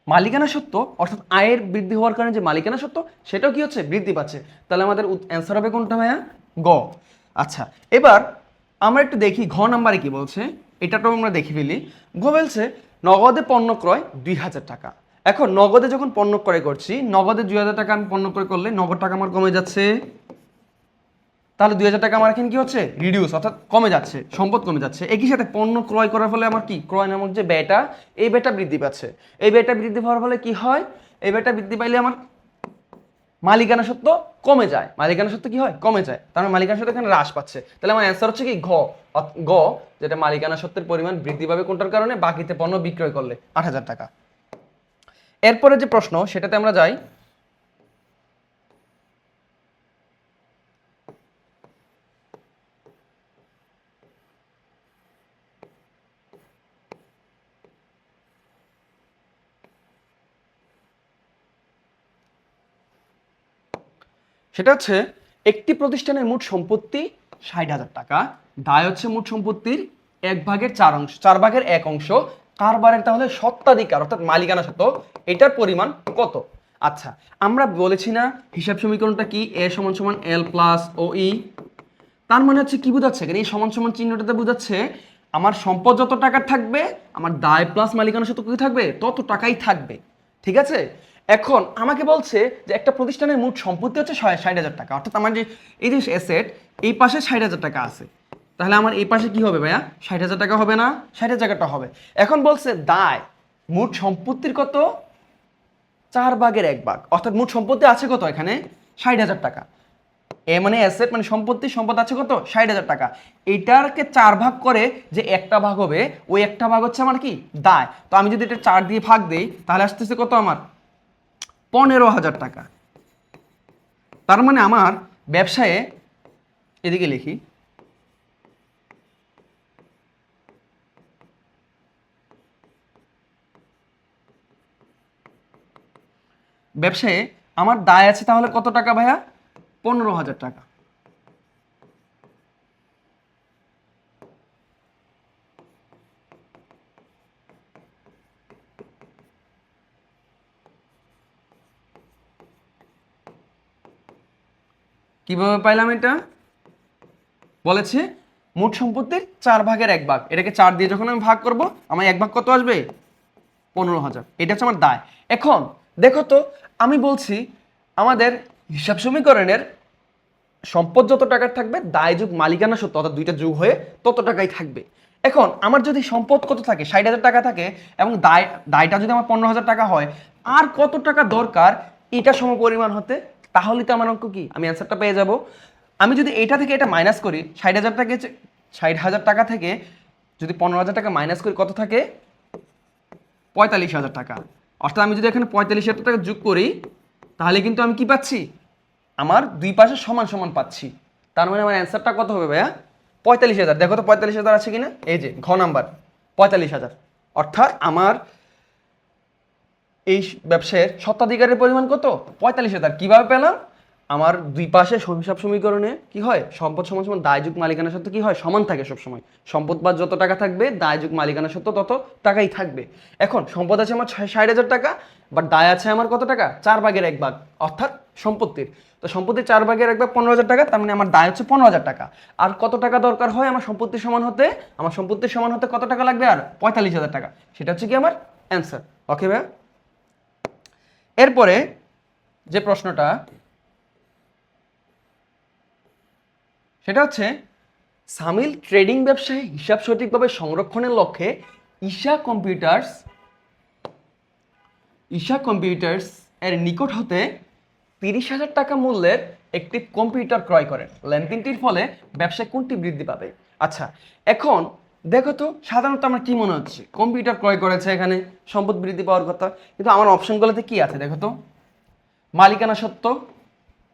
মালিকানা সত্ত্ব অর্থাৎ আয়ের বৃদ্ধি হওয়ার কারণে যে মালিকানা সত্ত্ব সেটাও কি হচ্ছে, বৃদ্ধি পাচ্ছে। তাহলে আমাদের অ্যান্সার হবে কোনটা ভাইয়া? গ। আচ্ছা, এবার আমরা একটু দেখি ঘ নাম্বারে কি বলছে, এটাটাও আমরা দেখে ফেলি। ঘ বলছে নগদে পণ্য ক্রয় 2,000 টাকা। এখন নগদে যখন পণ্য ক্রয় করছি, নগদে 2,000 টাকা আমি পণ্য ক্রয় করলে নগদ টাকা আমার কমে যাচ্ছে। তাহলে 2,000 টাকা আমার এখানে কি হচ্ছে, রিডিউস অর্থাৎ কমে যাচ্ছে, সম্পদ কমে যাচ্ছে। একই সাথে পণ্য ক্রয় করার ফলে আমার কি ক্রয় নামক যে ব্যয়টা, এই ব্যয়টা বৃদ্ধি পাচ্ছে। এই ব্যয়টা বৃদ্ধি পাওয়ার ফলে কি হয়, এই ব্যয়টা বৃদ্ধি পাইলে আমার মালিকানা সত্ত্ব কমে যায়। মালিকানা সত্ত্ব কি হয়, কমে যায়। তার মানে মালিকানা সত্ত্ব এখানে হ্রাস পাচ্ছে। তাহলে আমার অ্যান্সার হচ্ছে কি ঘ। গ, যেটা মালিকানা সত্ত্বের পরিমাণ বৃদ্ধি পাবে কোনটার কারণে, বাকিতে পণ্য বিক্রয় করলে 8,000 টাকা। এরপরে যে প্রশ্ন সেটাতে আমরা যাই। সেটা হচ্ছে একটি প্রতিষ্ঠানের মোট সম্পত্তি 60,000 টাকা, দায় হচ্ছে মোট সম্পত্তির 1/4 অংশ, কারবারের তাহলে স্বত্বাধিকার অর্থাৎ মালিকানা সত্ত্ব এটার পরিমাণ কত? আচ্ছা, আমরা বলেছি না হিসাব সমীকরণটা কি, এ সমান সমান এল প্লাস ও ই। তার মানে হচ্ছে কি বোঝাচ্ছে এখানে, এই সমান সমান চিহ্নটাতে বোঝাচ্ছে আমার সম্পদ যত টাকার থাকবে, আমার দায় প্লাস মালিকানা সত্ত্ব কি থাকবে, তত টাকাই থাকবে। ঠিক আছে, এখন আমাকে বলছে যে একটা প্রতিষ্ঠানের মোট সম্পত্তি হচ্ছে 60,000 টাকা, অর্থাৎ আমার যে এই যে অ্যাসেট, এই পাশে 60,000 টাকা আছে। তাহলে আমার এই পাশে কি হবে ভাইয়া, 60,000 টাকা হবে না? 60,000 টাকাটা হবে। এখন বলছে দায় মোট সম্পত্তির কত, 4/1 অর্থাৎ মোট সম্পত্তি আছে কত এখানে, 60,000 টাকা। এ মানে অ্যাসেট মানে সম্পত্তি, সম্পদ আছে কত, 60,000 টাকা। এইটারকে 4 ভাগ করে যে একটা ভাগ হবে, ওই একটা ভাগ হচ্ছে আমার কি দায়। তো আমি যদি এটা 4 দিয়ে ভাগ দেই তাহলে আসতেছে কত আমার, 15,000 টাকা। তার মানে আমার ব্যবসায়ে, এদিকে লিখি, ব্যবসায়ে আমার দায় আছে তাহলে কত টাকা ভাইয়া, 15,000 টাকা। কিভাবে পাইলাম এটা, বলেছে মোট সম্পত্তির 4/1, এটাকে 4 দিয়ে যখন আমি ভাগ করব আমার 1 ভাগ কত আসবে, 15,000। এটা হচ্ছে আমার দায়। এখন দেখো তো, আমি বলছি আমাদের হিসাব সমীকরণের সম্পদ যত টাকার থাকবে, দায় যুগ মালিকানা সত্ত্ব অর্থাৎ দুইটা যোগ হয়ে তত টাকাই থাকবে। এখন আমার যদি সম্পদ কত থাকে, 60,000 টাকা থাকে, এবং দায়টা যদি আমার 15,000 টাকা হয়, আর কত টাকা দরকার এটা সমপরিমাণ হতে, তাহলে তো আমার অঙ্ক কি, আমি অ্যান্সারটা পেয়ে যাব। আমি যদি এটা থেকে এটা মাইনাস করি, 60,000 টাকা থেকে যদি 15,000 টাকা মাইনাস করি, কত থাকে, 45,000 টাকা। অর্থাৎ আমি যদি এখানে 45,000 টাকা যোগ করি, তাহলে কিন্তু আমি কি পাচ্ছি, আমার দুই পাশে সমান সমান পাচ্ছি। তার মানে আমার অ্যান্সারটা কত হবে ভাইয়া, 45,000। দেখো তো 45,000 আছে কিনা, এই যে ঘ নাম্বার 45,000। অর্থাৎ আমার এই ব্যবসায়ের স্বত্বাধিকারের পরিমাণ কত, 45,000। কিভাবে পেলাম, আমার দুই পাশে হিসাব সমীকরণে কি হয়, সম্পদ সমান সমান দায় যুগ মালিকানা সত্ত্ব কি হয়, সমান থাকে সবসময়। সম্পদ বা যত টাকা থাকবে, দায় যুগ মালিকানা সত্ত্ব তত টাকাই থাকবে। এখন সম্পদ আছে আমার 60,000 টাকা, বাট দায় আছে আমার কত টাকা, 4/1 অর্থাৎ সম্পত্তির। তো সম্পত্তির 4/1 15,000 টাকা, তার মানে আমার দায় হচ্ছে 15,000 টাকা। আর কত টাকা দরকার হয় আমার সম্পত্তির সমান হতে, আমার সম্পত্তির সমান হতে কত টাকা লাগবে, আর 45,000 টাকা। সেটা হচ্ছে কি আমার অ্যান্সার। ওকে ভাইয়া, এরপরে যে প্রশ্নটা সেটা হচ্ছে সামিল ট্রেডিং ব্যবসায় হিসাব সঠিকভাবে সংরক্ষণের লক্ষ্যে ঈশা কম্পিউটার্স এর নিকট হতে 30,000 টাকা মূল্যের একটি কম্পিউটার ক্রয় করেন। লেনদেনটির ফলে ব্যবসায় কোনটি বৃদ্ধি পাবে? আচ্ছা, এখন দেখো তো সাধারণত আমার কি মনে হচ্ছে, কম্পিউটার ক্রয় করেছে, এখানে সম্পদ বৃদ্ধি পাওয়ার কথা, কিন্তু আমার অপশনগুলোতে কি আছে দেখো তো, মালিকানা সত্ত্ব,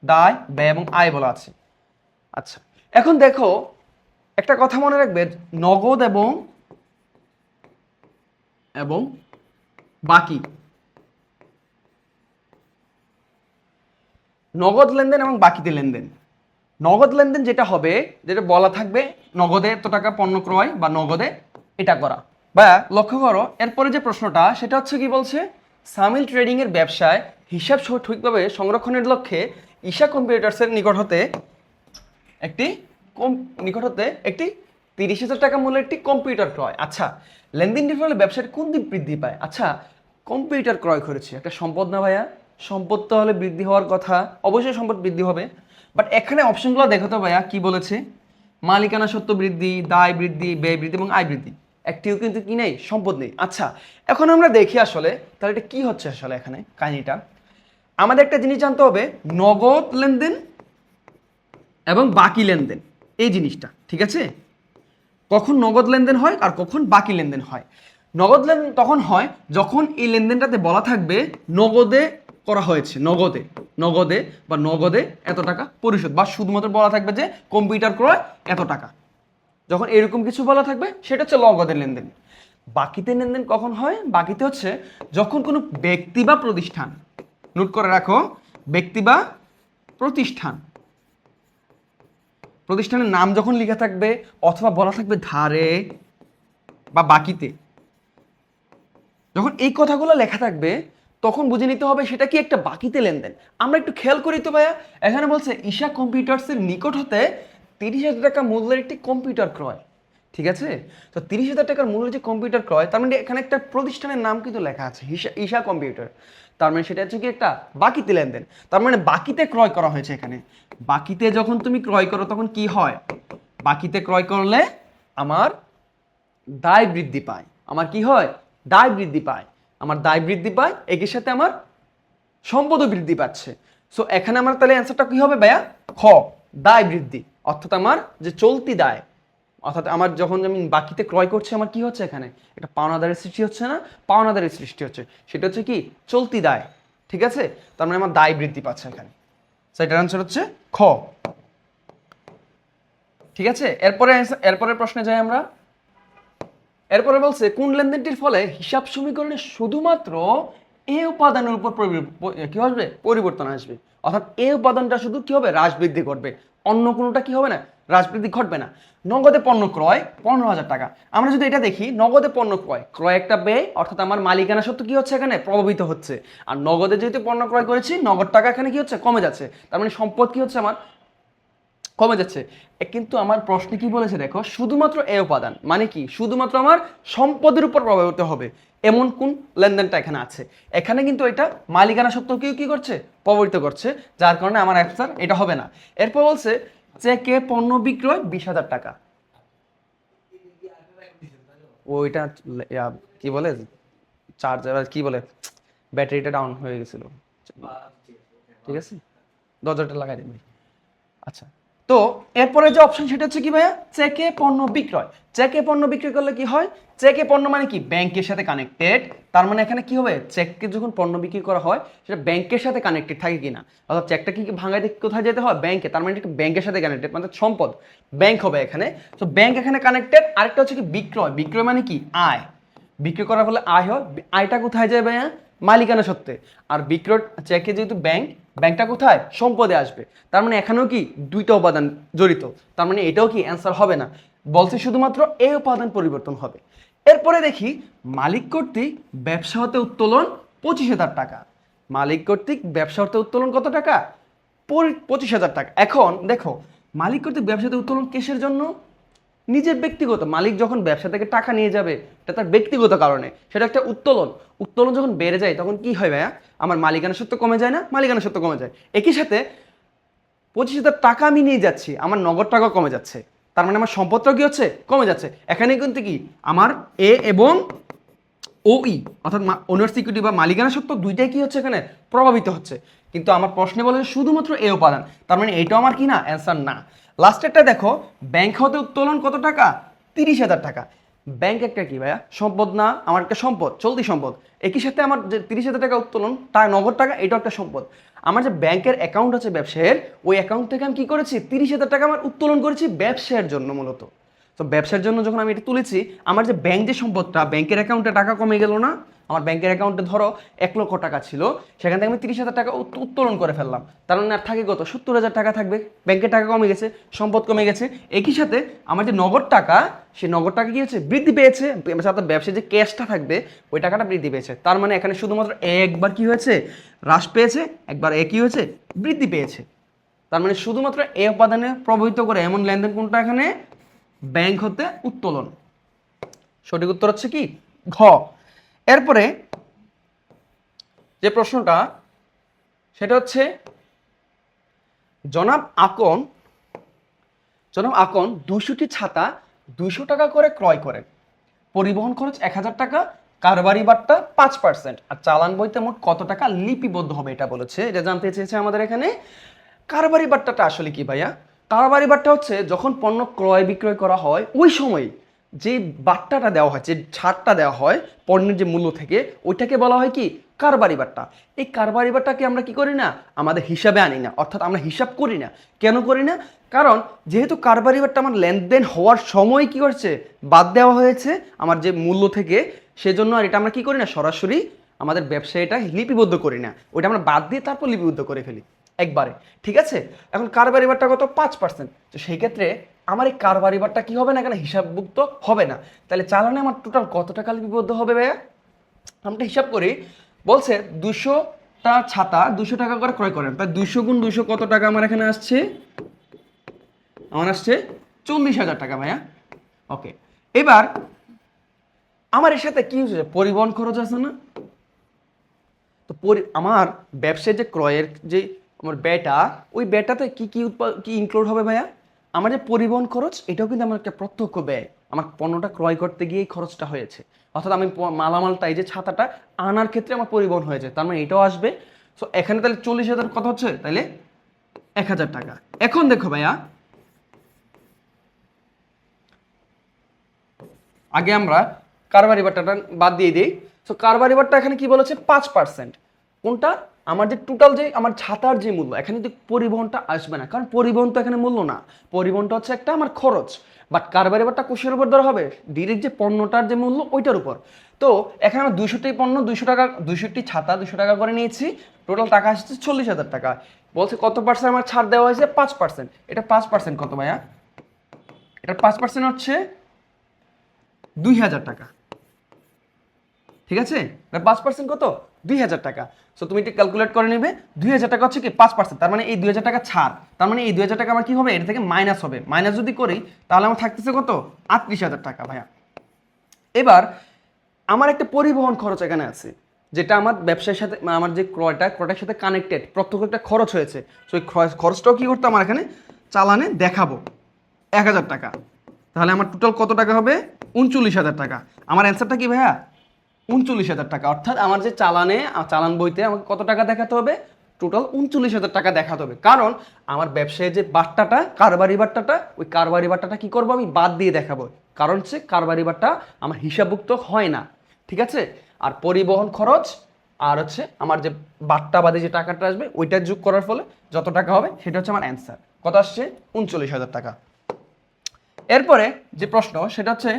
দায়, ব্যয় এবং আয় বলা আছে। আচ্ছা, এখন দেখো একটা কথা মনে রাখবে, নগদ এবং বাকি, নগদ লেনদেন এবং বাকিতে লেনদেন। নগদ লেনদেন যেটা হবে, যেটা বলা থাকবে নগদে এত টাকা পণ্য ক্রয় বা নগদে এটা করা। বা লক্ষ্য করো এরপরে যে প্রশ্নটা, সেটা হচ্ছে কি বলছে, সামিল ট্রেডিং এর ব্যবসায় হিসাব সঠিকভাবে সংরক্ষণের লক্ষ্যে ঈশা কম্পিউটার্সের নিকট হতে একটি 30,000 টাকা মূল্যের একটি কম্পিউটার ক্রয়। আচ্ছা, লেনদেনটির ফলে ব্যবসার কোন দিক বৃদ্ধি পায়? আচ্ছা, কম্পিউটার ক্রয় করেছে, একটা সম্পদ না ভাইয়া, সম্পদ তো হলে বৃদ্ধি হওয়ার কথা, অবশ্যই সম্পদ বৃদ্ধি হবে। বাট এখানে অপশনগুলো দেখো তো ভাইয়া কি বলেছে, মালিকানা সত্ত্ব বৃদ্ধি, দায় বৃদ্ধি, ব্যয় বৃদ্ধি এবং আয় বৃদ্ধি, একটিও কিন্তু কি নেই, সম্পদ নেই। আচ্ছা, এখন আমরা দেখি আসলে তাহলে এটা কি হচ্ছে আসলে এখানে কাহিনীটা। আমাদের একটা জিনিস জানতে হবে, নগদ লেনদেন এবং বাকি লেনদেন, এই জিনিসটা ঠিক আছে, কখন নগদ লেনদেন হয় আর কখন বাকি লেনদেন হয়। নগদ লেনদেন তখন হয় যখন এই লেনদেনটাতে বলা থাকবে নগদে করা হয়েছে, নগদে এত টাকা পরিশোধ, বা শুধুমাত্র বলা থাকবে যে কম্পিউটার ক্রয় এত টাকা, যখন এরকম কিছু বলা থাকবে সেটা হচ্ছে নগদের লেনদেন। বাকিতে লেনদেন কখন হয়? বাকিতে হচ্ছে যখন কোনো ব্যক্তি বা প্রতিষ্ঠান, নোট করে রাখো, ব্যক্তি বা প্রতিষ্ঠানের নাম যখন লেখা থাকবে অথবা বলা থাকবে ধারে বা বাকিতে, যখন এই কথাগুলো লেখা থাকবে তখন বুঝে নিতে হবে সেটা কি একটা বাকিতে লেনদেন। আমরা একটু খেয়াল করি তো ভাইয়া, এখানে বলছে ঈশা কম্পিউটার্সের নিকট হতে 30,000 টাকা মূল্যের একটি কম্পিউটার ক্রয়, ঠিক আছে। তো 30,000 টাকার মূল্যের যে কম্পিউটার ক্রয়, তার মানে এখানে একটা প্রতিষ্ঠানের নাম কিন্তু লেখা আছে ঈশা কম্পিউটার, তার মানে সেটা হচ্ছে কি একটা বাকিতে লেনদেন, তার মানে বাকিতে ক্রয় করা হয়েছে। এখানে বাকিতে যখন তুমি ক্রয় করো তখন কি হয়, বাকিতে ক্রয় করলে আমার দায় বৃদ্ধি পায়, আমার কি হয়, দায় বৃদ্ধি পায়, আমার দায় বৃদ্ধি পায়, একই সাথে আমার সম্পদও বৃদ্ধি পাচ্ছে। সো এখানে আমার তাহলে অ্যান্সারটা কি হবে ভাইয়া, খ, দায় বৃদ্ধি, অর্থাৎ আমার যে চলতি দায়, অর্থাৎ আমার যখন আমি বাকিতে ক্রয় করছি আমার কি হচ্ছে, এখানে একটা পাওনাদারের সৃষ্টি হচ্ছে না, পাওনাদারের সৃষ্টি হচ্ছে, সেটা হচ্ছে কি চলতি দায়, ঠিক আছে। তার মানে আমার দায় বৃদ্ধি পাচ্ছে এখানে। সেটার অ্যান্সার হচ্ছে খ, ঠিক আছে। এরপরের প্রশ্নে যাই আমরা। এরপরে বলছে কোন লেনদেনটির ফলে হিসাব সমীকরণে শুধুমাত্র এ উপাদানের উপর কি আসবে, পরিবর্তন আসবে, অর্থাৎ এ উপাদানটা শুধু কি হবে, হ্রাস বৃদ্ধি করবে, অন্য কোনোটা কি হবে না, হ্রাস বৃদ্ধি ঘটবে না। নগদে পণ্য ক্রয় 15,000 টাকা, আমরা যদি এটা দেখি নগদে পণ্য ক্রয় একটা ব্যয়, অর্থাৎ আমার মালিকানা সত্ত্ব কি হচ্ছে এখানে প্রভাবিত হচ্ছে, আর নগদে যেহেতু পণ্য ক্রয় করেছি নগদ টাকা এখানে কি হচ্ছে, কমে যাচ্ছে, তার মানে সম্পদ কি হচ্ছে আমার কমে যাচ্ছে। কিন্তু আমার প্রশ্নে কি বলেছে দেখো, শুধুমাত্র এ উপাদান মানে কি, শুধুমাত্র আমার সম্পদের উপর প্রভাবিত হবে এমন কোন লেনদেনটা এখানে আছে। এখানে কিন্তু এটা মালিকানা সত্ত্বেও কি করছে, প্রভাবিত করছে, যার কারণে আমার অ্যান্সার এটা হবে না। এরপর বলছে চেকে পণ্য বিক্রয় 20,000 টাকা, ওইটা কি বলে চার্জার কি বলে, ব্যাটারিটা ডাউন হয়ে গেছিল, ঠিক আছে, দরজাটা লাগাই দিন। আচ্ছা, তো এরপরে যে অপশন সেটা হচ্ছে কি ভাইয়া, চেকে পণ্য বিক্রয়। চেকে পণ্য বিক্রয় করলে কি হয়, চেকে পণ্য মানে কি, ব্যাংকের সাথে কানেক্টেড, তার মানে এখানে কি হবে, চেককে যখন পণ্য বিক্রি করা হয় সেটা ব্যাংকের সাথে কানেক্টেড থাকে কিনা, অর্থাৎ চেকটা কি ভাঙাইতে কোথায় যেতে হয়, ব্যাংকে, তার মানে এটা ব্যাংকের সাথে কানেক্টেড, মানে সম্পদ ব্যাংক হবে এখানে। তো ব্যাংক এখানে কানেক্টেড। আরেকটা হচ্ছে কি বিক্রয়, বিক্রয় মানে কি আয়, বিক্রি করার ফলে আয় হয়, আয়টা কোথায় যায় ভাইয়া, মালিকানা সত্ত্বে, আর বিক্রয় চেকে যেহেতু ব্যাংকটা কোথায়, সম্পদে আসবে, তার মানে এখানেও কি দুইটা উপাদান জড়িত, তার মানে এটাও কি অ্যান্সার হবে না, বলছে শুধুমাত্র এই উপাদান পরিবর্তন হবে। এরপরে দেখি মালিক কর্তৃক ব্যবসা হতে উত্তোলন 25,000 টাকা, মালিক কর্তৃক ব্যবসা হতে উত্তোলন কত টাকা, 25,000 টাকা। এখন দেখো মালিক কর্তৃক ব্যবসাতে উত্তোলন কিসের জন্য, নিজের ব্যক্তিগত, মালিক যখন ব্যবসা থেকে টাকা নিয়ে যাবে এটা তার ব্যক্তিগত কারণে, সেটা একটা উত্তোলন যখন বেড়ে যায় তখন কি হয় ভাইয়া, আমার মালিকানা সত্ত্ব কমে যায় না, মালিকানা সত্ত্ব কমে যায়, একই সাথে 25,000 টাকা আমি নিয়ে যাচ্ছি, আমার নগদ টাকা কমে যাচ্ছে, তার মানে আমার সম্পদটাও কি হচ্ছে কমে যাচ্ছে। এখানে কিন্তু কি আমার এ এবং ওই অর্থাৎ ওনার্স ইকুইটি বা মালিকানা সত্ত্ব দুইটাই কি হচ্ছে এখানে প্রভাবিত হচ্ছে। কিন্তু আমার প্রশ্নে বলে শুধুমাত্র এ উপাদান, তার মানে এইটাও আমার কি না অ্যান্সার না। লাস্টেরটা দেখো, ব্যাংক হতে উত্তোলন কত টাকা? 30,000 টাকা। ব্যাংক একটা কি ভাইয়া সম্পদ না? আমার একটা সম্পদ, চলতি সম্পদ। একই সাথে আমার যে 30,000 টাকা উত্তোলন, তার নগদ টাকা, এটাও একটা সম্পদ। আমার যে ব্যাংকের অ্যাকাউন্ট আছে ব্যবসায়ের, ওই অ্যাকাউন্ট থেকে আমি কি করেছি 30,000 টাকা আমার উত্তোলন করেছি ব্যবসায়ের জন্য মূলত। তো ব্যবসার জন্য যখন আমি এটা তুলেছি, আমার যে ব্যাংক যে সম্পদটা, ব্যাংকের অ্যাকাউন্টে টাকা কমে গেল না? আমার ব্যাংকের অ্যাকাউন্টে ধরো 1,00,000 টাকা ছিল, সেখান থেকে আমি 30,000 টাকা উত্তোলন করে ফেললাম, তার মানে আর থাকে কত? 70,000 টাকা থাকবে। ব্যাংকের টাকা কমে গেছে, সম্পদ কমে গেছে। একই সাথে আমার যে নগদ টাকা, সেই নগদ টাকা কি হচ্ছে? বৃদ্ধি পেয়েছে। অর্থাৎ ব্যবসায় যে ক্যাশটা থাকবে, ওই টাকাটা বৃদ্ধি পেয়েছে। তার মানে এখানে শুধুমাত্র একবার কি হয়েছে? হ্রাস পেয়েছে, একবার কি হয়েছে? বৃদ্ধি পেয়েছে। তার মানে শুধুমাত্র এ উপাদানে প্রভাবিত করে এমন লেনদেন কোনটা? এখানে ব্যাংক হতে উত্তোলন। সঠিক উত্তর হচ্ছে কি ঘ। এরপরে যে প্রশ্নটা, সেটা হচ্ছে জনাব আকন 200টি ছাতা 200 টাকা করে ক্রয় করেন। পরিবহন খরচ 1,000 টাকা, কারবারি বাট্টা 5%, আর চালান বইতে মোট কত টাকা লিপিবদ্ধ হবে এটা বলেছে। এটা জানতে চেয়েছে আমাদের এখানে। কারবারি বাট্টাটা আসলে কি ভাইয়া? কারবারি বাট্টা হচ্ছে যখন পণ্য ক্রয় বিক্রয় করা হয়, ওই সময় যে বাট্টাটা দেওয়া হয়, যে ছাড়টা দেওয়া হয় পণ্যের যে মূল্য থেকে, ওইটাকে বলা হয় কি কারবারি বাট্টা। এই কারবারি বাট্টাকে আমরা কি করি না? আমাদের হিসাবে আনি না, অর্থাৎ আমরা হিসাব করি না। কেন করি না? কারণ যেহেতু কারবারি বাট্টা আমার লেনদেন হওয়ার সময় কি করছে বাদ দেওয়া হয়েছে আমার যে মূল্য থেকে, সেজন্য আর এটা আমরা কি করি না, সরাসরি আমাদের ব্যবসায় এটা লিপিবদ্ধ করি না, ওইটা আমরা বাদ দিয়ে তারপর লিপিবদ্ধ করে ফেলি একবারে। ঠিক আছে, এখন কারবারি বাট্টা কত? 5%। তো সেই ক্ষেত্রে আমার এই কারবারি বাট্টা কি হবে না, এখানে হিসাবভুক্ত হবে না। তাহলে চালানে আমার টোটাল কত টাকা লিপিবদ্ধ হবে ভাইয়া? আমরা হিসাব করি। বলছে 200টা ছাতা 200 টাকা করে ক্রয় করেন, তাই 200 গুণ 200 কত টাকা আমার এখানে আসছে? আমার আসছে 40,000 টাকা ভাইয়া। ওকে, এবার আমার এর সাথে কি হচ্ছে? পরিবহন খরচ আছে না? তো আমার ব্যবসায় যে ক্রয়ের যে আমার ব্যয়টা, ওই ব্যয়টাতে কি কি কি ইনক্লুড হবে ভাইয়া? আমার যে পরিবহন খরচ, এটাও কিন্তু আমার একটা প্রত্যক্ষ ব্যয়। আমার পণ্যটা ক্রয় করতে গিয়ে এই খরচটা হয়েছে, অর্থাৎ আমি মালামালটা, এই যে ছাতাটা আনার ক্ষেত্রে আমার পরিবহন হয়েছে, তার মানে এটাও আসবে। সো এখানে তাহলে 40,000 কত হচ্ছে? তাহলে 1,000 টাকা। এখন দেখো ভাইয়া, আগে আমরা কারবারি বাট্টাটা বাদ দিয়ে দিই। সো কারবারি বাট্টা এখানে কি বলেছে? 5%। কোনটা? আমার যে টোটাল যে আমার ছাতার যে মূল্য, এখানে কিন্তু পরিবহনটা আসবে না, কারণ পরিবহন তো এখানে মূল্য না, পরিবহনটা হচ্ছে একটা আমার খরচ। বাট কারবারি বাট্টা কোষের উপর ধরা হবে? ডিরেক্ট যে পণ্যটার যে মূল্য, ওইটার উপর। তো এখানে আমরা 200টি পণ্য 200 টাকা, 200টি ছাতা 200 টাকা করে নিয়েছি, টোটাল টাকা আসছে 40,000 টাকা। বলছে কত পার্সেন্ট আমার ছাড় দেওয়া হয়েছে? 5%। এটা 5% কত ভাইয়া? এটা 5% হচ্ছে 2,000 টাকা। ঠিক আছে, 5% কত? 2,000 টাকা। সো তুমি এটা ক্যালকুলেট করে নেবে। 2,000 টাকা হচ্ছে কি 5%, তার মানে এই 2,000 টাকা ছাড়, তার মানে এই 2,000 টাকা আমার কি হবে? এটা থেকে মাইনাস হবে। মাইনাস যদি করি তাহলে আমার থাকতেছে কত? 38,000 টাকা ভাইয়া। এবার আমার একটা পরিবহন খরচ এখানে আছে, যেটা আমার ব্যবসার সাথে, আমার যে ক্রয়টার সাথে কানেক্টেড, প্রত্যক্ষ একটা খরচ হয়েছে। সো এই খরচটাও কি করতে আমার এখানে চালানে দেখাবো, 1,000 টাকা। তাহলে আমার টোটাল কত টাকা হবে? 39,000 টাকা। আমার অ্যান্সারটা কি ভাইয়া? 39,000 টাকা। অর্থাৎ আমার যে চালান বইতে আমাকে কত টাকা দেখাতে হবে? টোটাল 39,000 টাকা দেখাতে হবে। কারণ আমার ব্যবসায় যে বাট্টাটা, কারবারি বাট্টাটা, ওই কারবারি বাট্টাটা কি করবো? আমি বাদ দিয়ে দেখাবো। কারণ হচ্ছে কারবারি বাট্টা আমার হিসাবভুক্ত হয় না। ঠিক আছে, আর পরিবহন খরচ আর হচ্ছে আমার যে বাট্টা বাদে যে টাকাটা আসবে, ওইটা যোগ করার ফলে যত টাকা হবে সেটা হচ্ছে আমার অ্যান্সার। কত আসছে? 39,000 টাকা। এরপরে যে প্রশ্ন, সেটা হচ্ছে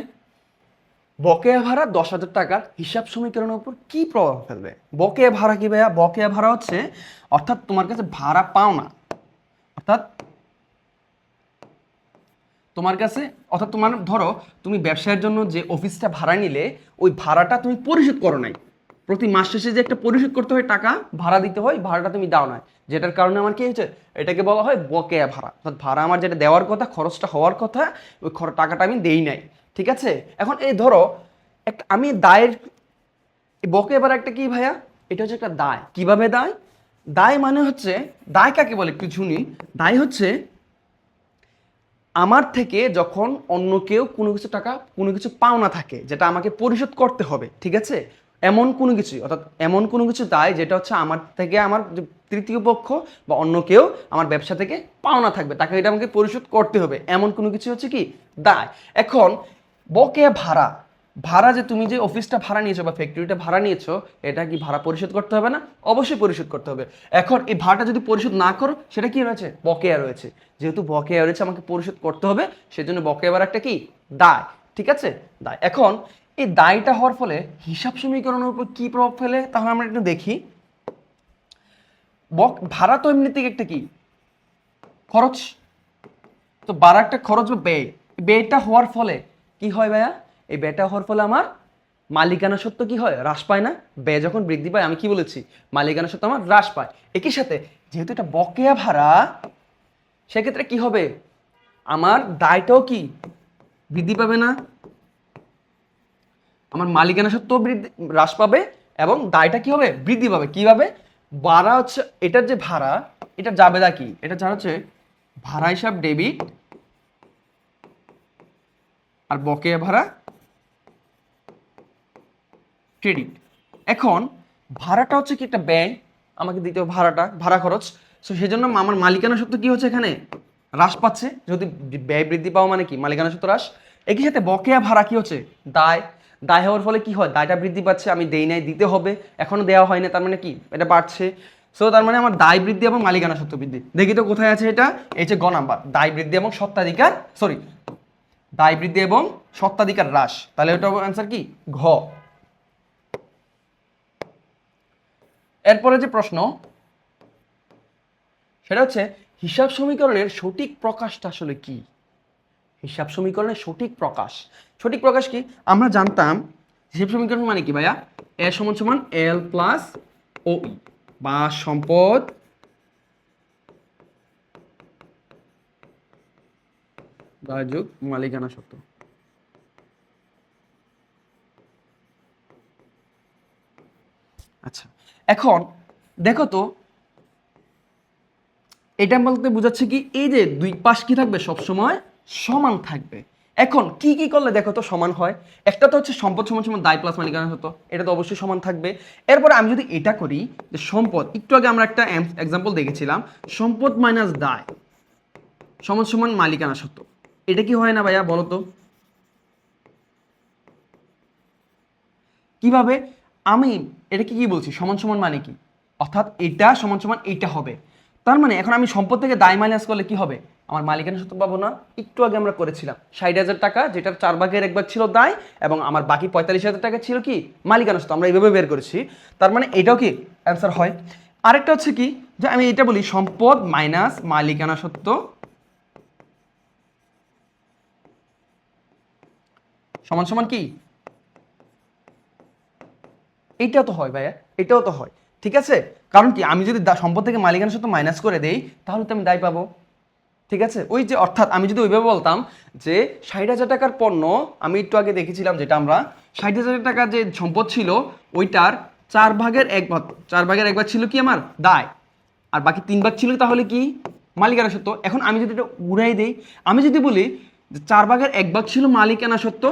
বকেয়া ভাড়া 10,000 টাকার হিসাব সমীকরণের উপর কি প্রভাব ফেলবে? বকেয়া ভাড়া কি ভাইয়া? বকেয়া ভাড়া হচ্ছে, অর্থাৎ তোমার কাছে ভাড়া পাও না, অর্থাৎ তোমার কাছে, অর্থাৎ তোমার ধরো তুমি ব্যবসায়ের জন্য যে অফিসটা ভাড়া নিলে, ওই ভাড়াটা তুমি পরিশোধ করো নাই। প্রতি মাস শেষে যে একটা পরিশোধ করতে হয়, টাকা ভাড়া দিতে হয়, ভাড়াটা তুমি দাও না, যেটার কারণে আমার কি হয়েছে? এটাকে বলা হয় বকেয়া ভাড়া। অর্থাৎ ভাড়া আমার যেটা দেওয়ার কথা, খরচটা হওয়ার কথা, ওই টাকাটা আমি দেই নাই। ঠিক আছে, এখন এই ধরো একটা আমি দায়ের, বকেয়া ভাড়া একটা কি ভাইয়া? এটা হচ্ছে একটা দায়। কিভাবে দায়? দায় মানে হচ্ছে, দায় কাকে বলে একটু শুনি। দায় হচ্ছে আমার থেকে যখন অন্য কেউ কোনো কিছু টাকা কোনো কিছু পাওনা থাকে যেটা আমাকে পরিশোধ করতে হবে, ঠিক আছে, এমন কোনো কিছু, অর্থাৎ এমন কোনো কিছু দায় যেটা হচ্ছে আমার থেকে আমার যে তৃতীয় পক্ষ বা অন্য কেউ আমার ব্যবসা থেকে পাওনা থাকবে, টাকা এটা আমাকে পরিশোধ করতে হবে, এমন কোনো কিছু হচ্ছে কি দায়। এখন বকেয়া ভাড়া, ভাড়া যে তুমি যে অফিসটা ভাড়া নিয়েছো বা ফ্যাক্টরিটা ভাড়া নিয়েছো, এটা কি ভাড়া পরিশোধ করতে হবে না? অবশ্যই পরিশোধ করতে হবে। এখন এই ভাড়াটা যদি পরিশোধ না করো সেটা কি রয়েছে? বকেয়া রয়েছে। যেহেতু বকেয়া রয়েছে আমাকে পরিশোধ করতে হবে, সেজন্য বকেয়া ভাড়া একটা কি দায়, ঠিক আছে, দায়। এখন এই দায়টা হওয়ার ফলে হিসাব সমীকরণের উপর কি প্রভাব ফেলে তাহলে আমরা একটু দেখি। ভাড়া তো এমনিতে একটা কি খরচ, তো ভাড়া একটা খরচ বা ব্যয়, ব্যয়টা হওয়ার ফলে কি হয় ভাইয়া? এই ব্যয়টা হওয়ার ফলে আমার মালিকানা সত্ত্ব কি হয়? হ্রাস পায় না? ব্যয় যখন বৃদ্ধি পায়, আমি কি বলেছি, মালিকানা সত্ত্ব আমার হ্রাস পায়। একই সাথে যেহেতু এটা বকেয়া ভাড়া, সেক্ষেত্রে কি হবে? আমার দায়টাও কি বৃদ্ধি পাবে না? আমার মালিকানা সত্ত্ব বৃদ্ধি হ্রাস পাবে এবং দায়টা কি হবে? বৃদ্ধি পাবে। কিভাবে? ভাড়া হচ্ছে এটার যে ভাড়া, এটা জাবেদা কি? এটা যা হচ্ছে ভাড়া হিসাব ডেবিট আর বকেয়া ভাড়া ক্রেডিট। এখন ভাড়াটা হচ্ছে কি একটা ব্যয়, আমাকে দিতে হবে ভাড়াটা, ভাড়া খরচ। সো সেই জন্য আমার মালিকানা সত্ত্ব কি হচ্ছে এখানে? হ্রাস পাচ্ছে। যদি ব্যয় বৃদ্ধি পাওয়া মানে কি? মালিকানা সত্ত্ব হ্রাস। একই সাথে বকেয়া ভাড়া কি হচ্ছে? দায়। দায় হওয়ার ফলে কি হয়? দায়টা বৃদ্ধি পাচ্ছে, আমি দেই নাই, দিতে হবে, এখনো দেওয়া হয় না, তার মানে কি এটা বাড়ছে। সো তার মানে আমার দায় বৃদ্ধি এবং মালিকানা সত্ত্ব বৃদ্ধি। দেখি তো কোথায় আছে এটা? এই যে গ নাম্বার, দায় বৃদ্ধি এবং স্বত্বাধিকার, সরি, দায় বৃদ্ধি এবং স্বত্বাধিকার হ্রাস। তাহলে ওটা অ্যান্সার কি? ঘ। এরপরে যে প্রশ্ন সেটা হচ্ছে হিসাব সমীকরণের সঠিক প্রকাশটা আসলে কি? হিসাব সমীকরণের সঠিক প্রকাশ, সঠিক প্রকাশ কি? আমরা জানতাম হিসাব সমীকরণ মানে কি ভাইয়া? এ সমান সমান এল প্লাস ও, বা সম্পদ দায় যোগ মালিকানা সত্ত্ব। আচ্ছা, এখন দেখো তো, এটা বলতে বোঝাচ্ছে কি এই যে দুই পাশ কি থাকবে? সবসময় সমান থাকবে। এখন কি কি করলে দেখো তো সমান হয়? একটা তো হচ্ছে সম্পদ সমান সমান দায় প্লাস মালিকানা সত্ত্ব, এটা তো অবশ্যই সমান থাকবে। এরপরে আমি যদি এটা করি যে সম্পদ, একটু আগে আমরা একটা এক্সাম্পল দেখেছিলাম, সম্পদ মাইনাস দায় সমান সমান মালিকানা সত্ত্ব, এটা কি হয় না ভাইয়া বলো তো? কিভাবে? আমি এটা কি বলছি? সমান সমান মানে কি? অর্থাৎ এটা সমান সমান এইটা হবে। তার মানে এখন আমি সম্পদ থেকে দায় মাইনাস করলে কি হবে? আমার মালিকানা সত্ত্ব পাবো না? একটু আগে আমরা করেছিলাম 60,000 টাকা, যেটার 4/1 ছিল দায় এবং আমার বাকি 45,000 টাকা ছিল কি মালিকানা সত্ত্ব, আমরা এইভাবে বের করেছি। তার মানে এটাও কি অ্যান্সার হয়। আরেকটা হচ্ছে কি, যে আমি এটা বলি সম্পদ মাইনাস মালিকানা সত্ত্ব সমান সমান কি? এইটাও তো হয় ভাইয়া, এটাও তো হয়, ঠিক আছে। কারণ কি, আমি যদি সম্পদ থেকে মালিকানা সত্ত্ব মাইনাস করে দেই তাহলে তো আমি দায় পাবো, ঠিক আছে। ওই যে অর্থাৎ আমি যদি ওইভাবে বলতাম যে 60,000 টাকার পণ্য, আমি একটু আগে দেখেছিলাম যেটা আমরা 60,000 টাকার যে সম্পদ ছিল ওইটার 4/1 ভাগ, 4/1 ছিল কি আমার দায়, আর বাকি 3 ভাগ ছিল তাহলে কি মালিকানা সত্ত্ব। এখন আমি যদি এটা উড়াই দেই, আমি যদি বলি যে 4/1 ছিল মালিকানা সত্ত্ব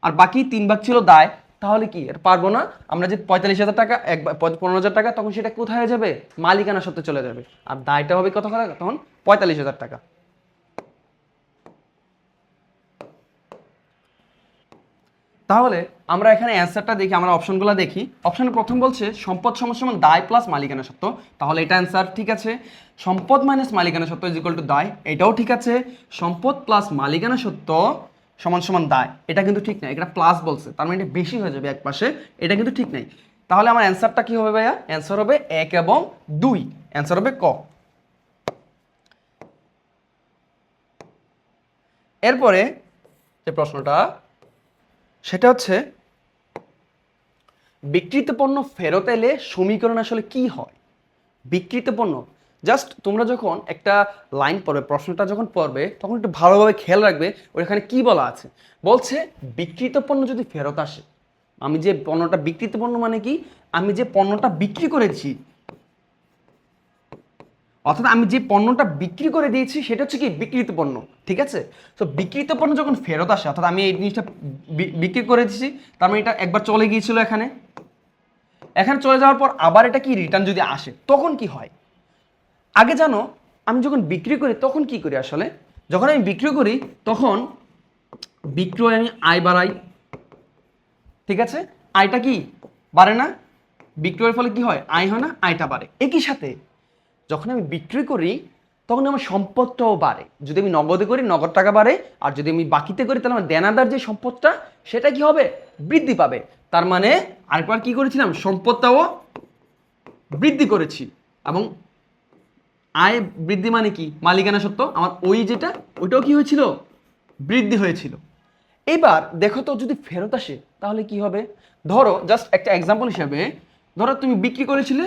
আর বাকি 3 ভাগ ছিল দায়, তাহলে কি এটা পারবো না? আমরা যে 45,000 টাকা 15,000 টাকা, তখন সেটা কোথায় যাবে? মালিকানা সত্ত্বে চলে যাবে। আর দায়টা হবে কত টাকা? তখন 45,000 টাকা। তাহলে আমরা এখানে অ্যান্সারটা দেখি, আমরা অপশনগুলো দেখি। অপশনে প্রথম বলছে সম্পদ সমান সমান দায় প্লাস মালিকানা সত্ত্ব, তাহলে এটা অ্যান্সার ঠিক আছে। সম্পদ মাইনাস মালিকানা সত্ত্ব ইজ ইকুয়াল টু দায়, এটাও ঠিক আছে। সম্পদ প্লাস মালিকানা সত্ত্ব সমান সমান দায়, এটা কিন্তু ঠিক নাই, এটা প্লাস বলছে, তার মানে এটা বেশি হয়ে যাবে এক পাশে, এটা কিন্তু ঠিক নাই। তাহলে আমার অ্যান্সারটা কি হবে ভাইয়া? অ্যান্সার হবে 1 এবং 2, অ্যান্সার হবে ক। এরপরে যে প্রশ্নটা সেটা হচ্ছে বিক্রিত পণ্য ফেরত এলে সমীকরণ আসলে কি হয়? বিক্রিত পণ্য, জাস্ট তোমরা যখন একটা লাইন পড়বে, প্রশ্নটা যখন পড়বে তখন একটু ভালোভাবে খেয়াল রাখবে ওখানে কি বলা আছে। বলছে বিক্রিত পণ্য যদি ফেরত আসে, আমি যে পণ্যটা, বিক্রিত পণ্য মানে কি, আমি যে পণ্যটা বিক্রি করেছি অর্থাৎ আমি যে পণ্যটা বিক্রি করে দিয়েছি সেটা হচ্ছে কি বিক্রিত পণ্য, ঠিক আছে। তো বিক্রিত পণ্য যখন ফেরত আসে, অর্থাৎ আমি এই জিনিসটা বিক্রি করে দিয়েছি, তার মানে এটা একবার চলে গিয়েছিল এখানে, এখানে চলে যাওয়ার পর আবার এটা কি রিটার্ন যদি আসে তখন কি হয়? আগে জানো আমি যখন বিক্রি করি তখন কি করি আসলে, যখন আমি বিক্রি করি তখন বিক্রয় আমি আয় বাড়াই, ঠিক আছে। আয়টা কি বাড়ে না? বিক্রয়ের ফলে কি হয়? আয় হয় না? আয়টা বাড়ে। একই সাথে যখন আমি বিক্রি করি তখন আমার সম্পদটাও বাড়ে। যদি আমি নগদে করি নগদ টাকা বাড়ে, আর যদি আমি বাকিতে করি তাহলে আমার দেনাদার যে সম্পদটা সেটা কি হবে? বৃদ্ধি পাবে। তার মানে আরেকবার কি করেছিলাম? সম্পদটাও বৃদ্ধি করেছি, এবং আয় বৃদ্ধি মানে কি? মালিকানা সত্ত্ব আমার ওই যেটা ওইটাও কি হয়েছিল? বৃদ্ধি হয়েছিল। এবার দেখো তো যদি ফেরত আসে তাহলে কি হবে? ধরো জাস্ট একটা এক্সাম্পল হিসাবে, ধরো তুমি বিক্রি করেছিলে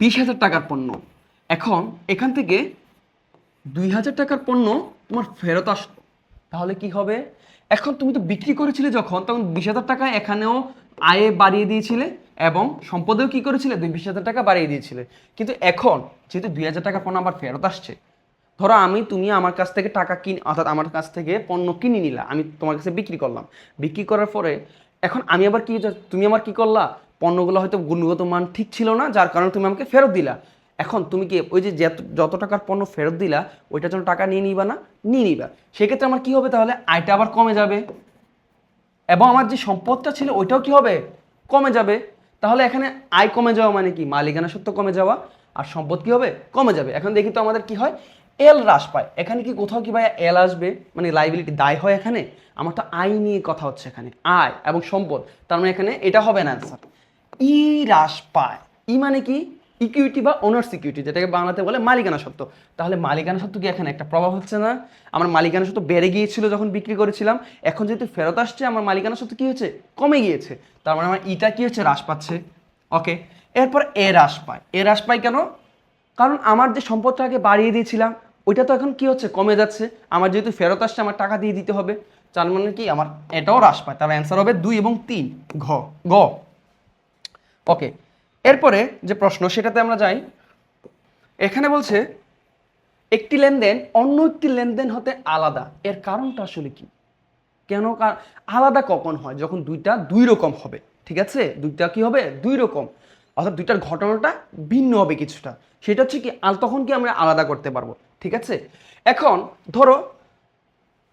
20,000 টাকার পণ্য, এখন এখান থেকে 2,000 টাকার পণ্য তোমার ফেরত আসলো, তাহলে কি হবে? এখন তুমি তো বিক্রি করেছিলে যখন, তখন 20,000 টাকা এখানেও আয়ে বাড়িয়ে দিয়েছিলে এবং সম্পদেও কি করেছিলে? 20,000 টাকা বাড়িয়ে দিয়েছিলে। কিন্তু এখন যেহেতু 2,000 টাকা পণ্য আবার ফেরত আসছে, ধরো তুমি আমার কাছ থেকে টাকা অর্থাৎ আমার কাছ থেকে পণ্য কিনে নিলা, আমি তোমার কাছে বিক্রি করলাম, বিক্রি করার পরে এখন আমি আবার কি, তুমি আমার কি করলা? পণ্যগুলো হয়তো গুণগত মান ঠিক ছিল না, যার কারণে তুমি আমাকে ফেরত দিলা। এখন তুমি কি ওই যে যত টাকার পণ্য ফেরত দিলা ওইটার জন্য টাকা নিয়ে নিবা না? নিয়ে নিবা। সেক্ষেত্রে আমার কি হবে? তাহলে আয়টা আবার কমে যাবে এবং আমার যে সম্পদটা ছিল ওইটাও কি হবে? কমে যাবে। তাহলে এখানে আয় কমে যাওয়া মানে কি? মালিকানা সত্ত্ব কমে যাওয়া, আর সম্পদ কি হবে? কমে যাবে। এখন দেখি তো আমাদের কি হয়? এল হ্রাস পায়। এখানে কি কোথাও কি ভাই এল আসবে? মানে লাইবিলিটি দায় হয় এখানে? আমার তো আয় নিয়ে কথা হচ্ছে এখানে, আয় এবং সম্পদ। তার মানে এখানে এটা হবে না অ্যান্সার। ই হ্রাস পায়। ই মানে কি? ইকুইটি বা ওনার সিকিউরিটি, যেটাকে বাংলাতে বলে মালিকানা সত্ত্ব। তাহলে মালিকানা সত্ত্ব কি এখানে একটা প্রভাব হচ্ছে না? আমার মালিকানা সত্ত্ব বেড়ে গিয়েছিল যখন বিক্রি করেছিলাম, এখন যেহেতু ফেরত আসছে আমার মালিকানা সত্ত্ব কি হয়েছে? কমে গিয়েছে। তার মানে আমার ইটা কি হচ্ছে? হ্রাস পাচ্ছে। ওকে, এরপর এ হ্রাস পায়। এ হ্রাস পায় কেন? কারণ আমার যে সম্পদটাকে বাড়িয়ে দিয়েছিলাম ওইটা তো এখন কি হচ্ছে? কমে যাচ্ছে। আমার যেহেতু ফেরত আসছে আমার টাকা দিয়ে দিতে হবে, তার মানে কি আমার এটাও হ্রাস পায়। তার অ্যান্সার হবে 2 এবং 3, ঘ গ। ওকে, এরপরে যে প্রশ্ন সেটাতে আমরা যাই। এখানে বলছে একটি লেনদেন অন্য একটি লেনদেন হতে আলাদা, এর কারণটা আসলে কি? কেন আলাদা কখন হয়? যখন দুইটা দুই রকম হবে, ঠিক আছে। দুইটা কি হবে? দুই রকম, অর্থাৎ দুইটার ঘটনাটা ভিন্ন হবে কিছুটা। সেটা হচ্ছে কি তখন কি আমরা আলাদা করতে পারবো, ঠিক আছে। এখন ধরো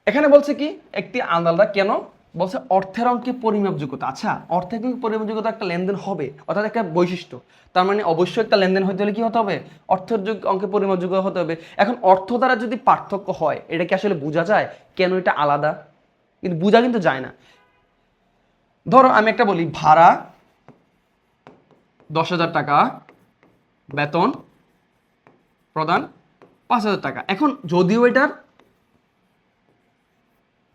এখানে বলছে কি একটি আলাদা কেন? বলছে অর্থের অঙ্কে পরিমাপযোগ্যতা। আচ্ছা, অর্থের অঙ্কে পরিমাপযোগ্যতা একটা লেনদেন হবে, অর্থাৎ একটা বৈশিষ্ট্য। তার মানে অবশ্যই একটা লেনদেন হতে হলে কি হতে হবে? অর্থের অঙ্কে পরিমাপযোগ্য হতে হবে। এখন অর্থ দ্বারা যদি পার্থক্য হয় এটা কি আসলে বোঝা যায় কেন এটা আলাদা? কিন্তু বোঝা কিন্তু যায় না। ধরো আমি একটা বলি, ভাড়া 10,000 টাকা, বেতন প্রদান 5,000 টাকা। এখন যদিও এটার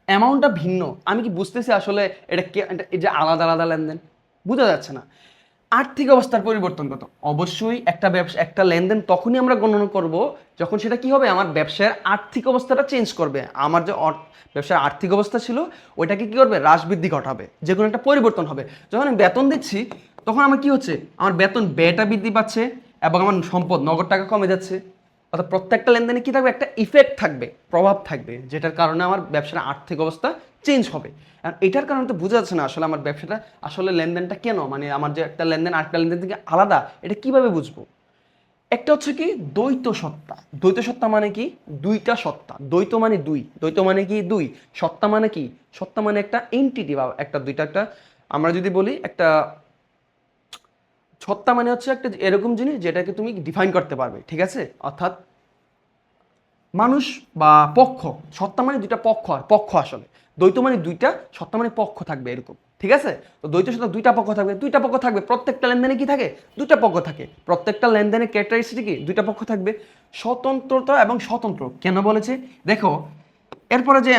অ্যামাউন্টটা ভিন্ন, আমি কি বুঝতেছি আসলে এটা এই যে আলাদা আলাদা লেনদেন? বোঝা যাচ্ছে না। আর্থিক অবস্থার পরিবর্তন কত? অবশ্যই একটা ব্যবসা একটা লেনদেন তখনই আমরা গণনা করব যখন সেটা কি হবে? আমার ব্যবসার আর্থিক অবস্থাটা চেঞ্জ করবে। আমার যে ব্যবসার আর্থিক অবস্থা ছিল ওইটাকে কি করবে? হ্রাস বৃদ্ধি ঘটাবে, যে কোনো একটা পরিবর্তন হবে। যখন আমি বেতন দিচ্ছি তখন আমার কি হচ্ছে? আমার বেতন ব্যয়টা বৃদ্ধি পাচ্ছে এবং আমার সম্পদ নগদ টাকা কমে যাচ্ছে। অর্থাৎ প্রত্যেকটা লেনদেনে কি থাকবে? একটা ইফেক্ট থাকবে, প্রভাব থাকবে, যেটার কারণে আমার ব্যবসার আর্থিক অবস্থা চেঞ্জ হবে। আর এটার কারণে তো বোঝা যাচ্ছে না আসলে আমার ব্যবসাটা আসলে লেনদেনটা কেন, মানে আমার যে একটা লেনদেন আরেকটা লেনদেন থেকে আলাদা, এটা কিভাবে বুঝবো? একটা হচ্ছে কি দ্বৈত সত্তা। দ্বৈত সত্তা মানে কি? দুইটা সত্তা। দ্বৈত মানে দুই, দ্বৈত মানে কি? দুই। সত্তা মানে কি? সত্তা মানে একটা এন্টিটি বা একটা দুইটা একটা, আমরা যদি বলি একটা সত্তা মানে হচ্ছে একটা এরকম জিনিস যেটাকে তুমি ডিফাইন করতে পারবে, ঠিক আছে। অর্থাৎ মানুষ বা পক্ষ, সত্তা মানে দুইটা পক্ষ, পক্ষ আসলে দ্বৈত মানে দুইটা, সত্তা মানে পক্ষ থাকবে এরকম, ঠিক আছে। তো দ্বৈত সত্তা দুইটা পক্ষ থাকবে, দুইটা পক্ষ থাকবে। প্রত্যেকটা লেনদেনে কি থাকে? দুইটা পক্ষ থাকে। প্রত্যেকটা লেনদেনের ক্যারেক্টারিস্টিক কি? দুইটা পক্ষ থাকবে। স্বতন্ত্রতা এবং স্বতন্ত্র কেন বলেছে দেখো, এরপরে যে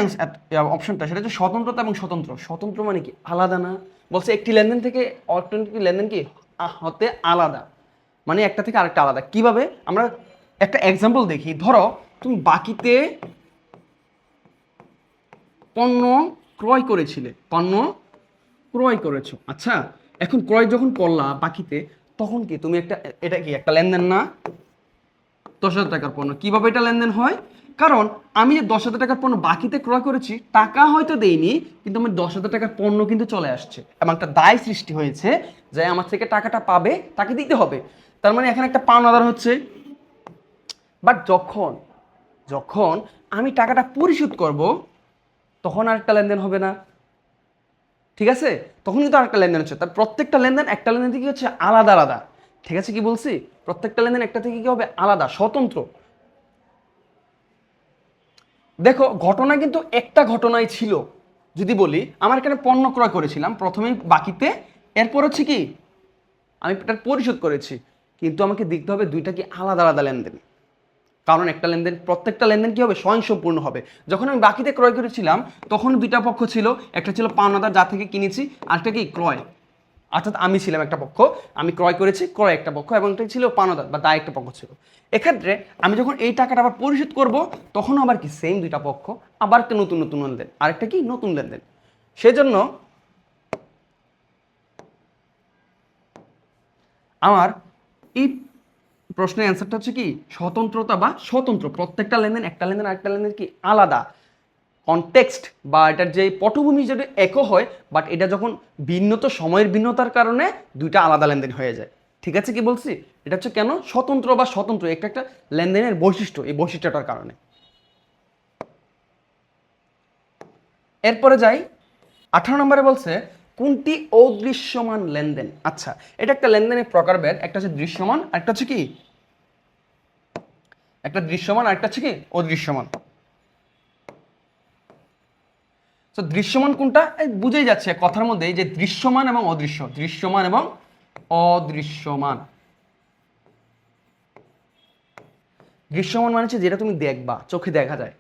অপশনটা সেটা হচ্ছে স্বতন্ত্রতা এবং স্বতন্ত্র। স্বতন্ত্র মানে কি? আলাদা না। বলছে একটি লেনদেন থেকে অর্থনৈতিক লেনদেন কি হতে আলাদা, মানে একটা থেকে আরেকটা আলাদা। কিভাবে? আমরা একটা এক্সাম্পল দেখি। ধরো তুমি বাকিতে পণ্য ক্রয় করেছিলে, পণ্য ক্রয় করেছো। আচ্ছা, এখন ক্রয় যখন করলা বাকিতে, তখন কি তুমি একটা, এটা কি একটা লেনদেন না? 10,000 টাকার পণ্য। কিভাবে এটা লেনদেন হয়? কারণ আমি যে 10,000 টাকার পণ্য বাকিতে ক্রয় করেছি, টাকা হয়তো দেইনি, কিন্তু আমার 10,000 টাকার পণ্য কিন্তু চলে আসছে এবং একটা দায় সৃষ্টি হয়েছে যে আমার থেকে টাকাটা পাবে, তাকে দিতে হবে। তার মানে এখানে একটা পাওনাদার হচ্ছে। বাট যখন যখন আমি টাকাটা পরিশোধ করব, তখন আরেকটা লেনদেন হবে না, ঠিক আছে? তখন কিন্তু আরেকটা লেনদেন হচ্ছে। তার প্রত্যেকটা লেনদেন একটা লেনদেন থেকে হচ্ছে আলাদা আলাদা, ঠিক আছে? কি বলছি? প্রত্যেকটা লেনদেন একটা থেকে কি হবে? আলাদা, স্বতন্ত্র। দেখো ঘটনা কিন্তু একটা ঘটনাই ছিল। যদি বলি আমার এখানে পণ্য ক্রয় করেছিলাম প্রথমেই বাকিতে, এরপর হচ্ছে কি আমি এটা পরিশোধ করেছি, কিন্তু আমাকে দেখতে হবে দুইটা কি আলাদা আলাদা লেনদেন। কারণ একটা লেনদেন, প্রত্যেকটা লেনদেন কি হবে? স্বয়ংসম্পূর্ণ হবে। যখন আমি বাকিতে ক্রয় করেছিলাম তখন দুইটা পক্ষ ছিল, একটা ছিল পাওনাদার যা থেকে কিনেছি, আরেকটা কি ক্রয়, অর্থাৎ আমি ছিলাম একটা পক্ষ, আমি ক্রয় করেছি, ক্রয় একটা পক্ষ, এবং এটা ছিল পাওনাদার বা দায় একটা পক্ষ ছিল। এক্ষেত্রে আমি যখন এই টাকাটা আবার পরিশোধ করব, তখন আবার কি সেম দুইটা পক্ষ, আবার একটা নতুন নতুন লেনদেন, আরেকটা কি নতুন লেনদেন। সেজন্য আমার এই প্রশ্নের অ্যান্সারটা হচ্ছে কি স্বতন্ত্রতা বা স্বতন্ত্র। প্রত্যেকটা লেনদেন, একটা লেনদেন আরেকটা লেনদেন কি আলাদা। কনটেক্সট বা এটার যে পটভূমি যদি একও হয়, বাট এটা যখন ভিন্নত সময়ের ভিন্নতার কারণে দুইটা আলাদা লেনদেন হয়ে যায়। ঠিক আছে? কি বলছি? এটা হচ্ছে কেন স্বতন্ত্র বা স্বতন্ত্র, একটা একটা লেনদেনের বৈশিষ্ট্য, এই বৈশিষ্ট্যটার কারণে। এরপরে যাই, 18 নম্বরে বলছে কোনটি অদৃশ্যমান লেনদেন। আচ্ছা, এটা একটা লেনদেনের প্রকারভেদ, একটা হচ্ছে দৃশ্যমান, একটা হচ্ছে কি, একটা দৃশ্যমান আর একটা হচ্ছে কি অদৃশ্যমান। তো দৃশ্যমান কোনটা? বুঝেই যাচ্ছে কথার মধ্যে যে দৃশ্যমান এবং অদৃশ্য, দৃশ্যমান এবং অদৃশ্যমান। দৃশ্যমান মানে হচ্ছে যেটা তুমি দেখবা, চোখে দেখা যায়,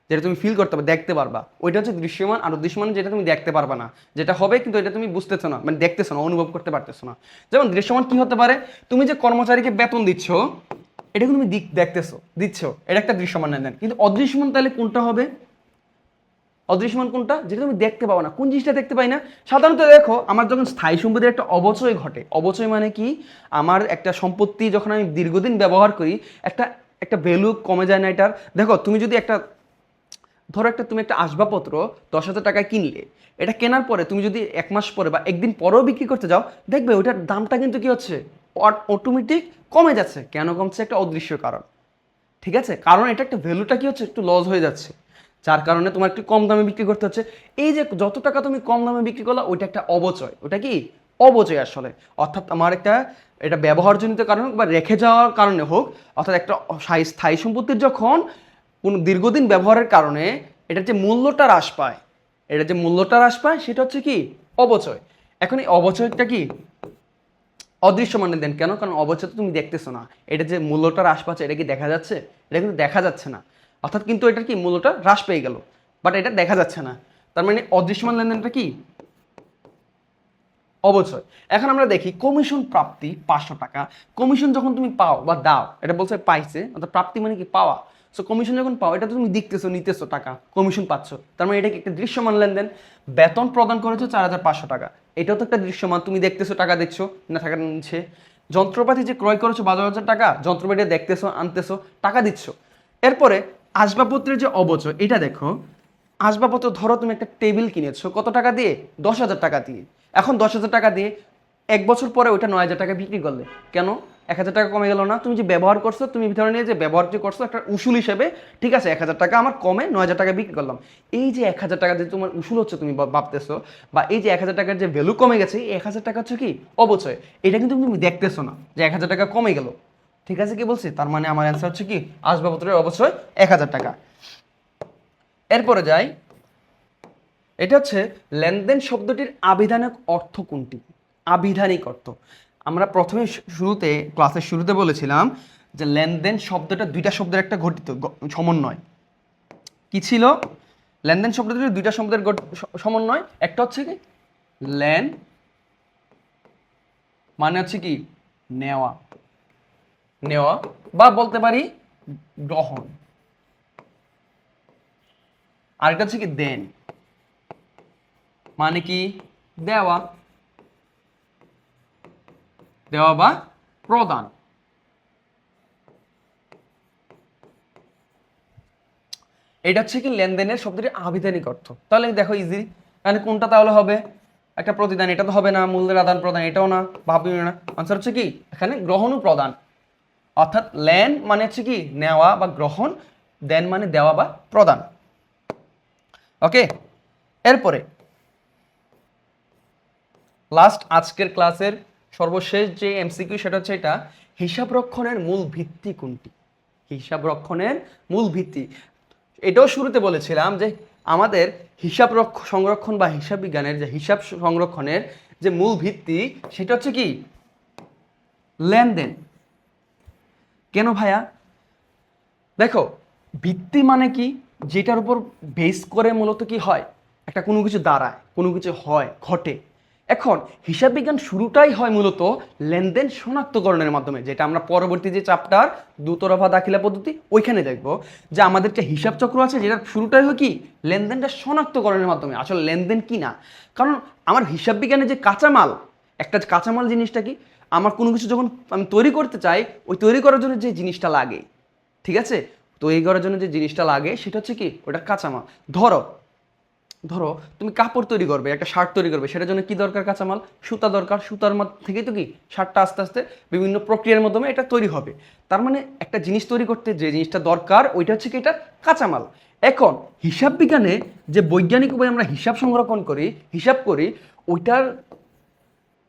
যেটা তুমি ফিল করতে পারবে, দেখতে পারবা, ওইটা হচ্ছে দৃশ্যমান। আর অদৃশ্যমান যেটা তুমি দেখতে পারবা না, যেটা হবে কিন্তু এটা তুমি বুঝতেছো না, মানে দেখতেছো না, অনুভব করতে পারতেছো না। যেমন দৃশ্যমান কি হতে পারে? তুমি যে কর্মচারীকে বেতন দিচ্ছ, এটা তুমি দেখতেছো, দিচ্ছ, এটা একটা দৃশ্যমান লেনদেন। কিন্তু অদৃশ্যমান তাহলে কোনটা হবে? অদৃশ্যমান কোনটা? যেটা তুমি দেখতে পাও না। কোন জিনিসটা দেখতে পাই না? সাধারণত দেখো, আমার যখন স্থায়ী সম্পত্তির একটা অবচয় ঘটে, অবচয় মানে কি, আমার একটা সম্পত্তি যখন আমি দীর্ঘদিন ব্যবহার করি, একটা একটা ভ্যালু কমে যায় না এটার? দেখো তুমি যদি একটা, ধরো একটা তুমি একটা আসবাবপত্র 10,000 টাকায় কিনলে, এটা কেনার পরে তুমি যদি 1 মাস পরে বা একদিন পরেও বিক্রি করতে যাও, দেখবে ওইটার দামটা কিন্তু কি হচ্ছে, অটোমেটিক কমে যাচ্ছে। কেন কমছে? একটা অদৃশ্য কারণ, ঠিক আছে? কারণ এটা একটা ভ্যালুটা কি হচ্ছে, একটু লস হয়ে যাচ্ছে, যার কারণে তোমার একটু কম দামে বিক্রি করতে হচ্ছে। এই যে যত টাকা তুমি কম দামে বিক্রি করলা, ওইটা একটা অবচয়। ওটা কি অবচয় আসলে। অর্থাৎ আমার একটা, এটা ব্যবহারজনিত কারণ হোক বা রেখে যাওয়ার কারণে হোক, অর্থাৎ একটা স্থায়ী সম্পত্তির যখন কোনো দীর্ঘদিন ব্যবহারের কারণে এটার যে মূল্যটা হ্রাস পায়, এটা যে মূল্যটা হ্রাস পায় সেটা হচ্ছে কি অবচয়। এখন এই অবচয়টা কি অদৃশ্যমান লেনদেন। কেন? কারণ অবচয় তো তুমি দেখতেছো না, এটা যে মূল্যটা হ্রাস পাচ্ছে এটা কি দেখা যাচ্ছে? এটা কিন্তু দেখা যাচ্ছে না। অর্থাৎ কিন্তু এটার কি মূল্যটা হ্রাস পেয়ে গেল, বাট এটা দেখা যাচ্ছে না। তার মানে অদৃশ্যমান লেনদেনটা কি অবচয়। এখন আমরা দেখি কমিশন প্রাপ্তি 500 টাকা। কমিশন যখন তুমি পাও বা দাও, এটা বলছে পাইছে, অর্থাৎ প্রাপ্তি মানে কি পাওয়া। সো কমিশন যখন পাও, এটা তো তুমি দেখতেছো, নিতেছো টাকা, কমিশন পাচ্ছ, তার মানে এটা কি একটা দৃশ্যমান লেনদেন। বেতন প্রদান করেছো 4,500 টাকা, এটাও তো একটা দৃশ্যমান, তুমি দেখতেছো, টাকা দেখছো না, টাকা নিচ্ছে। যন্ত্রপাতি যে ক্রয় করেছো 12,000 টাকা, যন্ত্রপাতি দেখতেছো, আনতেছো, টাকা দিচ্ছ। এরপরে আসবাবপত্রের যে অবচয়, এটা দেখো, আসবাবপত্র ধরো তুমি একটা টেবিল কিনেছো কত টাকা দিয়ে? 10,000 টাকা দিয়ে। এখন 10,000 টাকা দিয়ে 1 বছর পরে ওইটা 9,000 টাকা বিক্রি করলে, কেন? 1,000 টাকা কমে গেল না? তুমি যে ব্যবহার করছো, তুমি ভিতরে নিয়ে যে ব্যবহার যে করছো একটা উসুল হিসেবে, ঠিক আছে, 1,000 টাকা আমার কমে 9,000 টাকা বিক্রি করলাম। এই যে 1,000 টাকা যে তোমার উসুল হচ্ছে, তুমি ভাবতেছো, বা এই যে 1,000 টাকার যে ভ্যালু কমে গেছে, এই 1,000 টাকা হচ্ছে কি অবচয়। এটা কিন্তু তুমি দেখতেছো না যে 1,000 টাকা কমে গেল। ঠিক আছে? কি বলছি? তার মানে আমার অ্যান্সার হচ্ছে কি আসবাবপত্রের অবচয় 1,000 টাকা। এরপরে যাই, এটা হচ্ছে লেনদেন শব্দটির আবিধানিক অর্থ কোনটি? আবিধানিক অর্থ আমরা প্রথমে শুরুতে, ক্লাসের শুরুতে বলেছিলাম যে লেনদেন শব্দটা দুইটা শব্দের একটা গঠিত সমন্বয়। কি ছিল? লেনদেন শব্দটি দুইটা শব্দের সমন্বয়। একটা হচ্ছে কি লেন, মানে হচ্ছে কি নেওয়া, নেওয়া, বা বলতে পারি গ্রহণ। আরেকটা হচ্ছে কি দেন, মানে কি দেওয়া, দেওয়া বা প্রদান। এটা হচ্ছে কি লেনদেনের শব্দটি আবিধানিক অর্থ। তাহলে দেখো ইজি, মানে কোনটা তাহলে হবে? একটা প্রতিদান, এটা তো হবে না। মূল্যের আদান প্রদান, এটাও না। ভাববে না। আনসার হচ্ছে কি এখানে গ্রহণ ও প্রদান, অর্থাৎ লেন মানে হচ্ছে কি নেওয়া বা গ্রহণ, দেন মানে দেওয়া বা প্রদান। ওকে, এরপরে লাস্ট আজকের ক্লাসের সর্বশেষ যে এমসিকিউ সেটা হচ্ছে এটা, হিসাব রক্ষণের মূল ভিত্তি কোনটি? হিসাব রক্ষণের মূল ভিত্তি, এটাও শুরুতে বলেছিলাম যে আমাদের হিসাব সংরক্ষণ বা হিসাব বিজ্ঞানের যে হিসাব সংরক্ষণের যে মূল ভিত্তি সেটা হচ্ছে কি লেনদেন। কেন ভাইয়া? দেখো, ভিত্তি মানে কি? যেটার উপর বেস করে মূলত কি হয়, একটা কোনো কিছু দাঁড়ায়, কোনো কিছু হয়, ঘটে। এখন হিসাব বিজ্ঞান শুরুটাই হয় মূলত লেনদেন শনাক্তকরণের মাধ্যমে, যেটা আমরা পরবর্তী যে চ্যাপ্টার দুতরফা দাখিলা পদ্ধতি ওইখানে দেখব যে আমাদের একটা হিসাব চক্র আছে যেটার শুরুটাই হয় কি লেনদেনটা শনাক্তকরণের মাধ্যমে। আসলে লেনদেন কি না, কারণ আমার হিসাব বিজ্ঞানের যে কাঁচামাল, একটা কাঁচামাল জিনিসটা কি, আমার কোনো কিছু যখন আমি তৈরি করতে চাই, ওই তৈরি করার জন্য যে জিনিসটা লাগে, ঠিক আছে, তৈরি করার জন্য যে জিনিসটা লাগে সেটা হচ্ছে কি ওটা কাঁচামাল। ধরো ধরো তুমি কাপড় তৈরি করবে, একটা শার্ট তৈরি করবে, সেটার জন্য কি দরকার? কাঁচামাল, সুতা দরকার। সুতার থেকেই তো কি শার্টটা আস্তে আস্তে বিভিন্ন প্রক্রিয়ার মাধ্যমে এটা তৈরি হবে। তার মানে একটা জিনিস তৈরি করতে যে জিনিসটা দরকার ওইটা হচ্ছে কি এটা কাঁচামাল। এখন হিসাব বিজ্ঞানে যে বৈজ্ঞানিক উপায়ে আমরা হিসাব সংরক্ষণ করি, হিসাব করি, ওইটার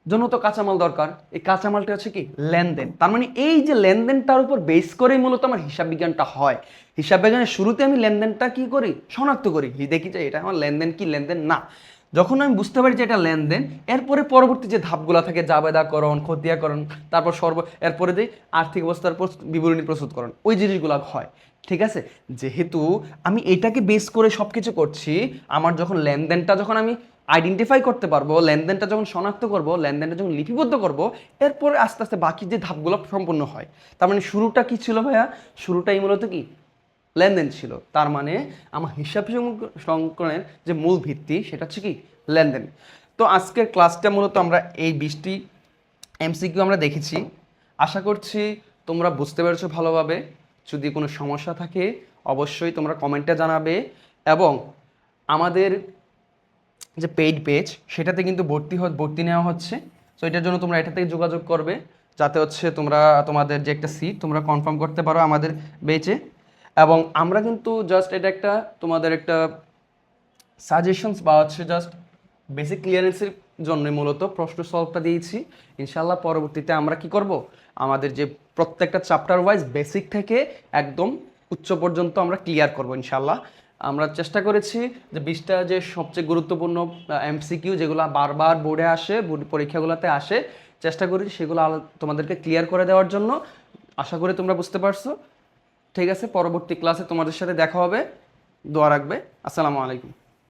জন্য তো কাঁচামাল দরকার। এই কাঁচামালটা হচ্ছে কি লেনদেন। তার মানে এই যে লেনদেনটার উপর বেস করেই মূলত আমার হিসাব বিজ্ঞানটা হয়। হিসাব বিজ্ঞানের শুরুতে আমি লেনদেনটা কি করি, শনাক্ত করি, দেখি যে এটা আমার লেনদেন কি লেনদেন না। যখন আমি বুঝতে পারি যে এটা লেনদেন, এরপরে পরবর্তী যে ধাপগুলো থাকে, জাবেদাকরণ, খতিয়াকরণ, তারপর এরপরে যে আর্থিক অবস্থার বিবরণী প্রস্তুতকরণ, ওই জিনিসগুলো হয়। ঠিক আছে, যেহেতু আমি এটাকে বেস করে সব কিছু করছি, আমার যখন লেনদেনটা যখন আমি আইডেন্টিফাই করতে পারবো, লেনদেনটা যখন শনাক্ত করব, লেনদেনটা যখন লিপিবদ্ধ করব, এরপরে আস্তে আস্তে বাকি যে ধাপগুলো সম্পূর্ণ হয়। তার মানে শুরুটা কি ছিল ভাইয়া? শুরুটাই মূলত কি লেনদেন ছিল। তার মানে আমার হিসাব সংকলনের যে মূল ভিত্তি সেটা হচ্ছে কি লেনদেন। তো আজকের ক্লাসটা মূলত আমরা এই 20টি এমসিকিউ আমরা দেখেছি। আশা করছি তোমরা বুঝতে পেরেছো ভালোভাবে। যদি কোনো সমস্যা থাকে অবশ্যই তোমরা কমেন্টে জানাবে, এবং আমাদের যে পেইড পেজ সেটাতে কিন্তু ভর্তি নেওয়া হচ্ছে। সো এটার জন্য তোমরা এটা থেকে যোগাযোগ করবে, যাতে হচ্ছে তোমরা তোমাদের যে একটা সিট তোমরা কনফার্ম করতে পারো আমাদের বেচে। এবং আমরা কিন্তু জাস্ট এটা একটা তোমাদের একটা সাজেশনস বা হচ্ছে জাস্ট বেসিক ক্লিয়ারেন্সের জন্য মূলত প্রশ্ন সলভটা দিয়েছি। ইনশাল্লাহ পরবর্তীতে আমরা কি করব, আমাদের যে প্রত্যেকটা চ্যাপ্টার ওয়াইজ বেসিক থেকে একদম উচ্চ পর্যন্ত আমরা ক্লিয়ার করব ইনশাল্লাহ। আমরা চেষ্টা করেছি যে 20টা যে সবচেয়ে গুরুত্বপূর্ণ এমসিকিউ যেগুলো বারবার বোর্ডে আসে, বোর্ড পরীক্ষাগুলোতে আসে, চেষ্টা করি সেগুলো তোমাদেরকে ক্লিয়ার করে দেওয়ার জন্য। আশা করি তোমরা বুঝতে পারছো। ঠিক আছে, পরবর্তী ক্লাসে তোমাদের সাথে দেখা হবে। দোয়া রাখবে। আসসালামু আলাইকুম।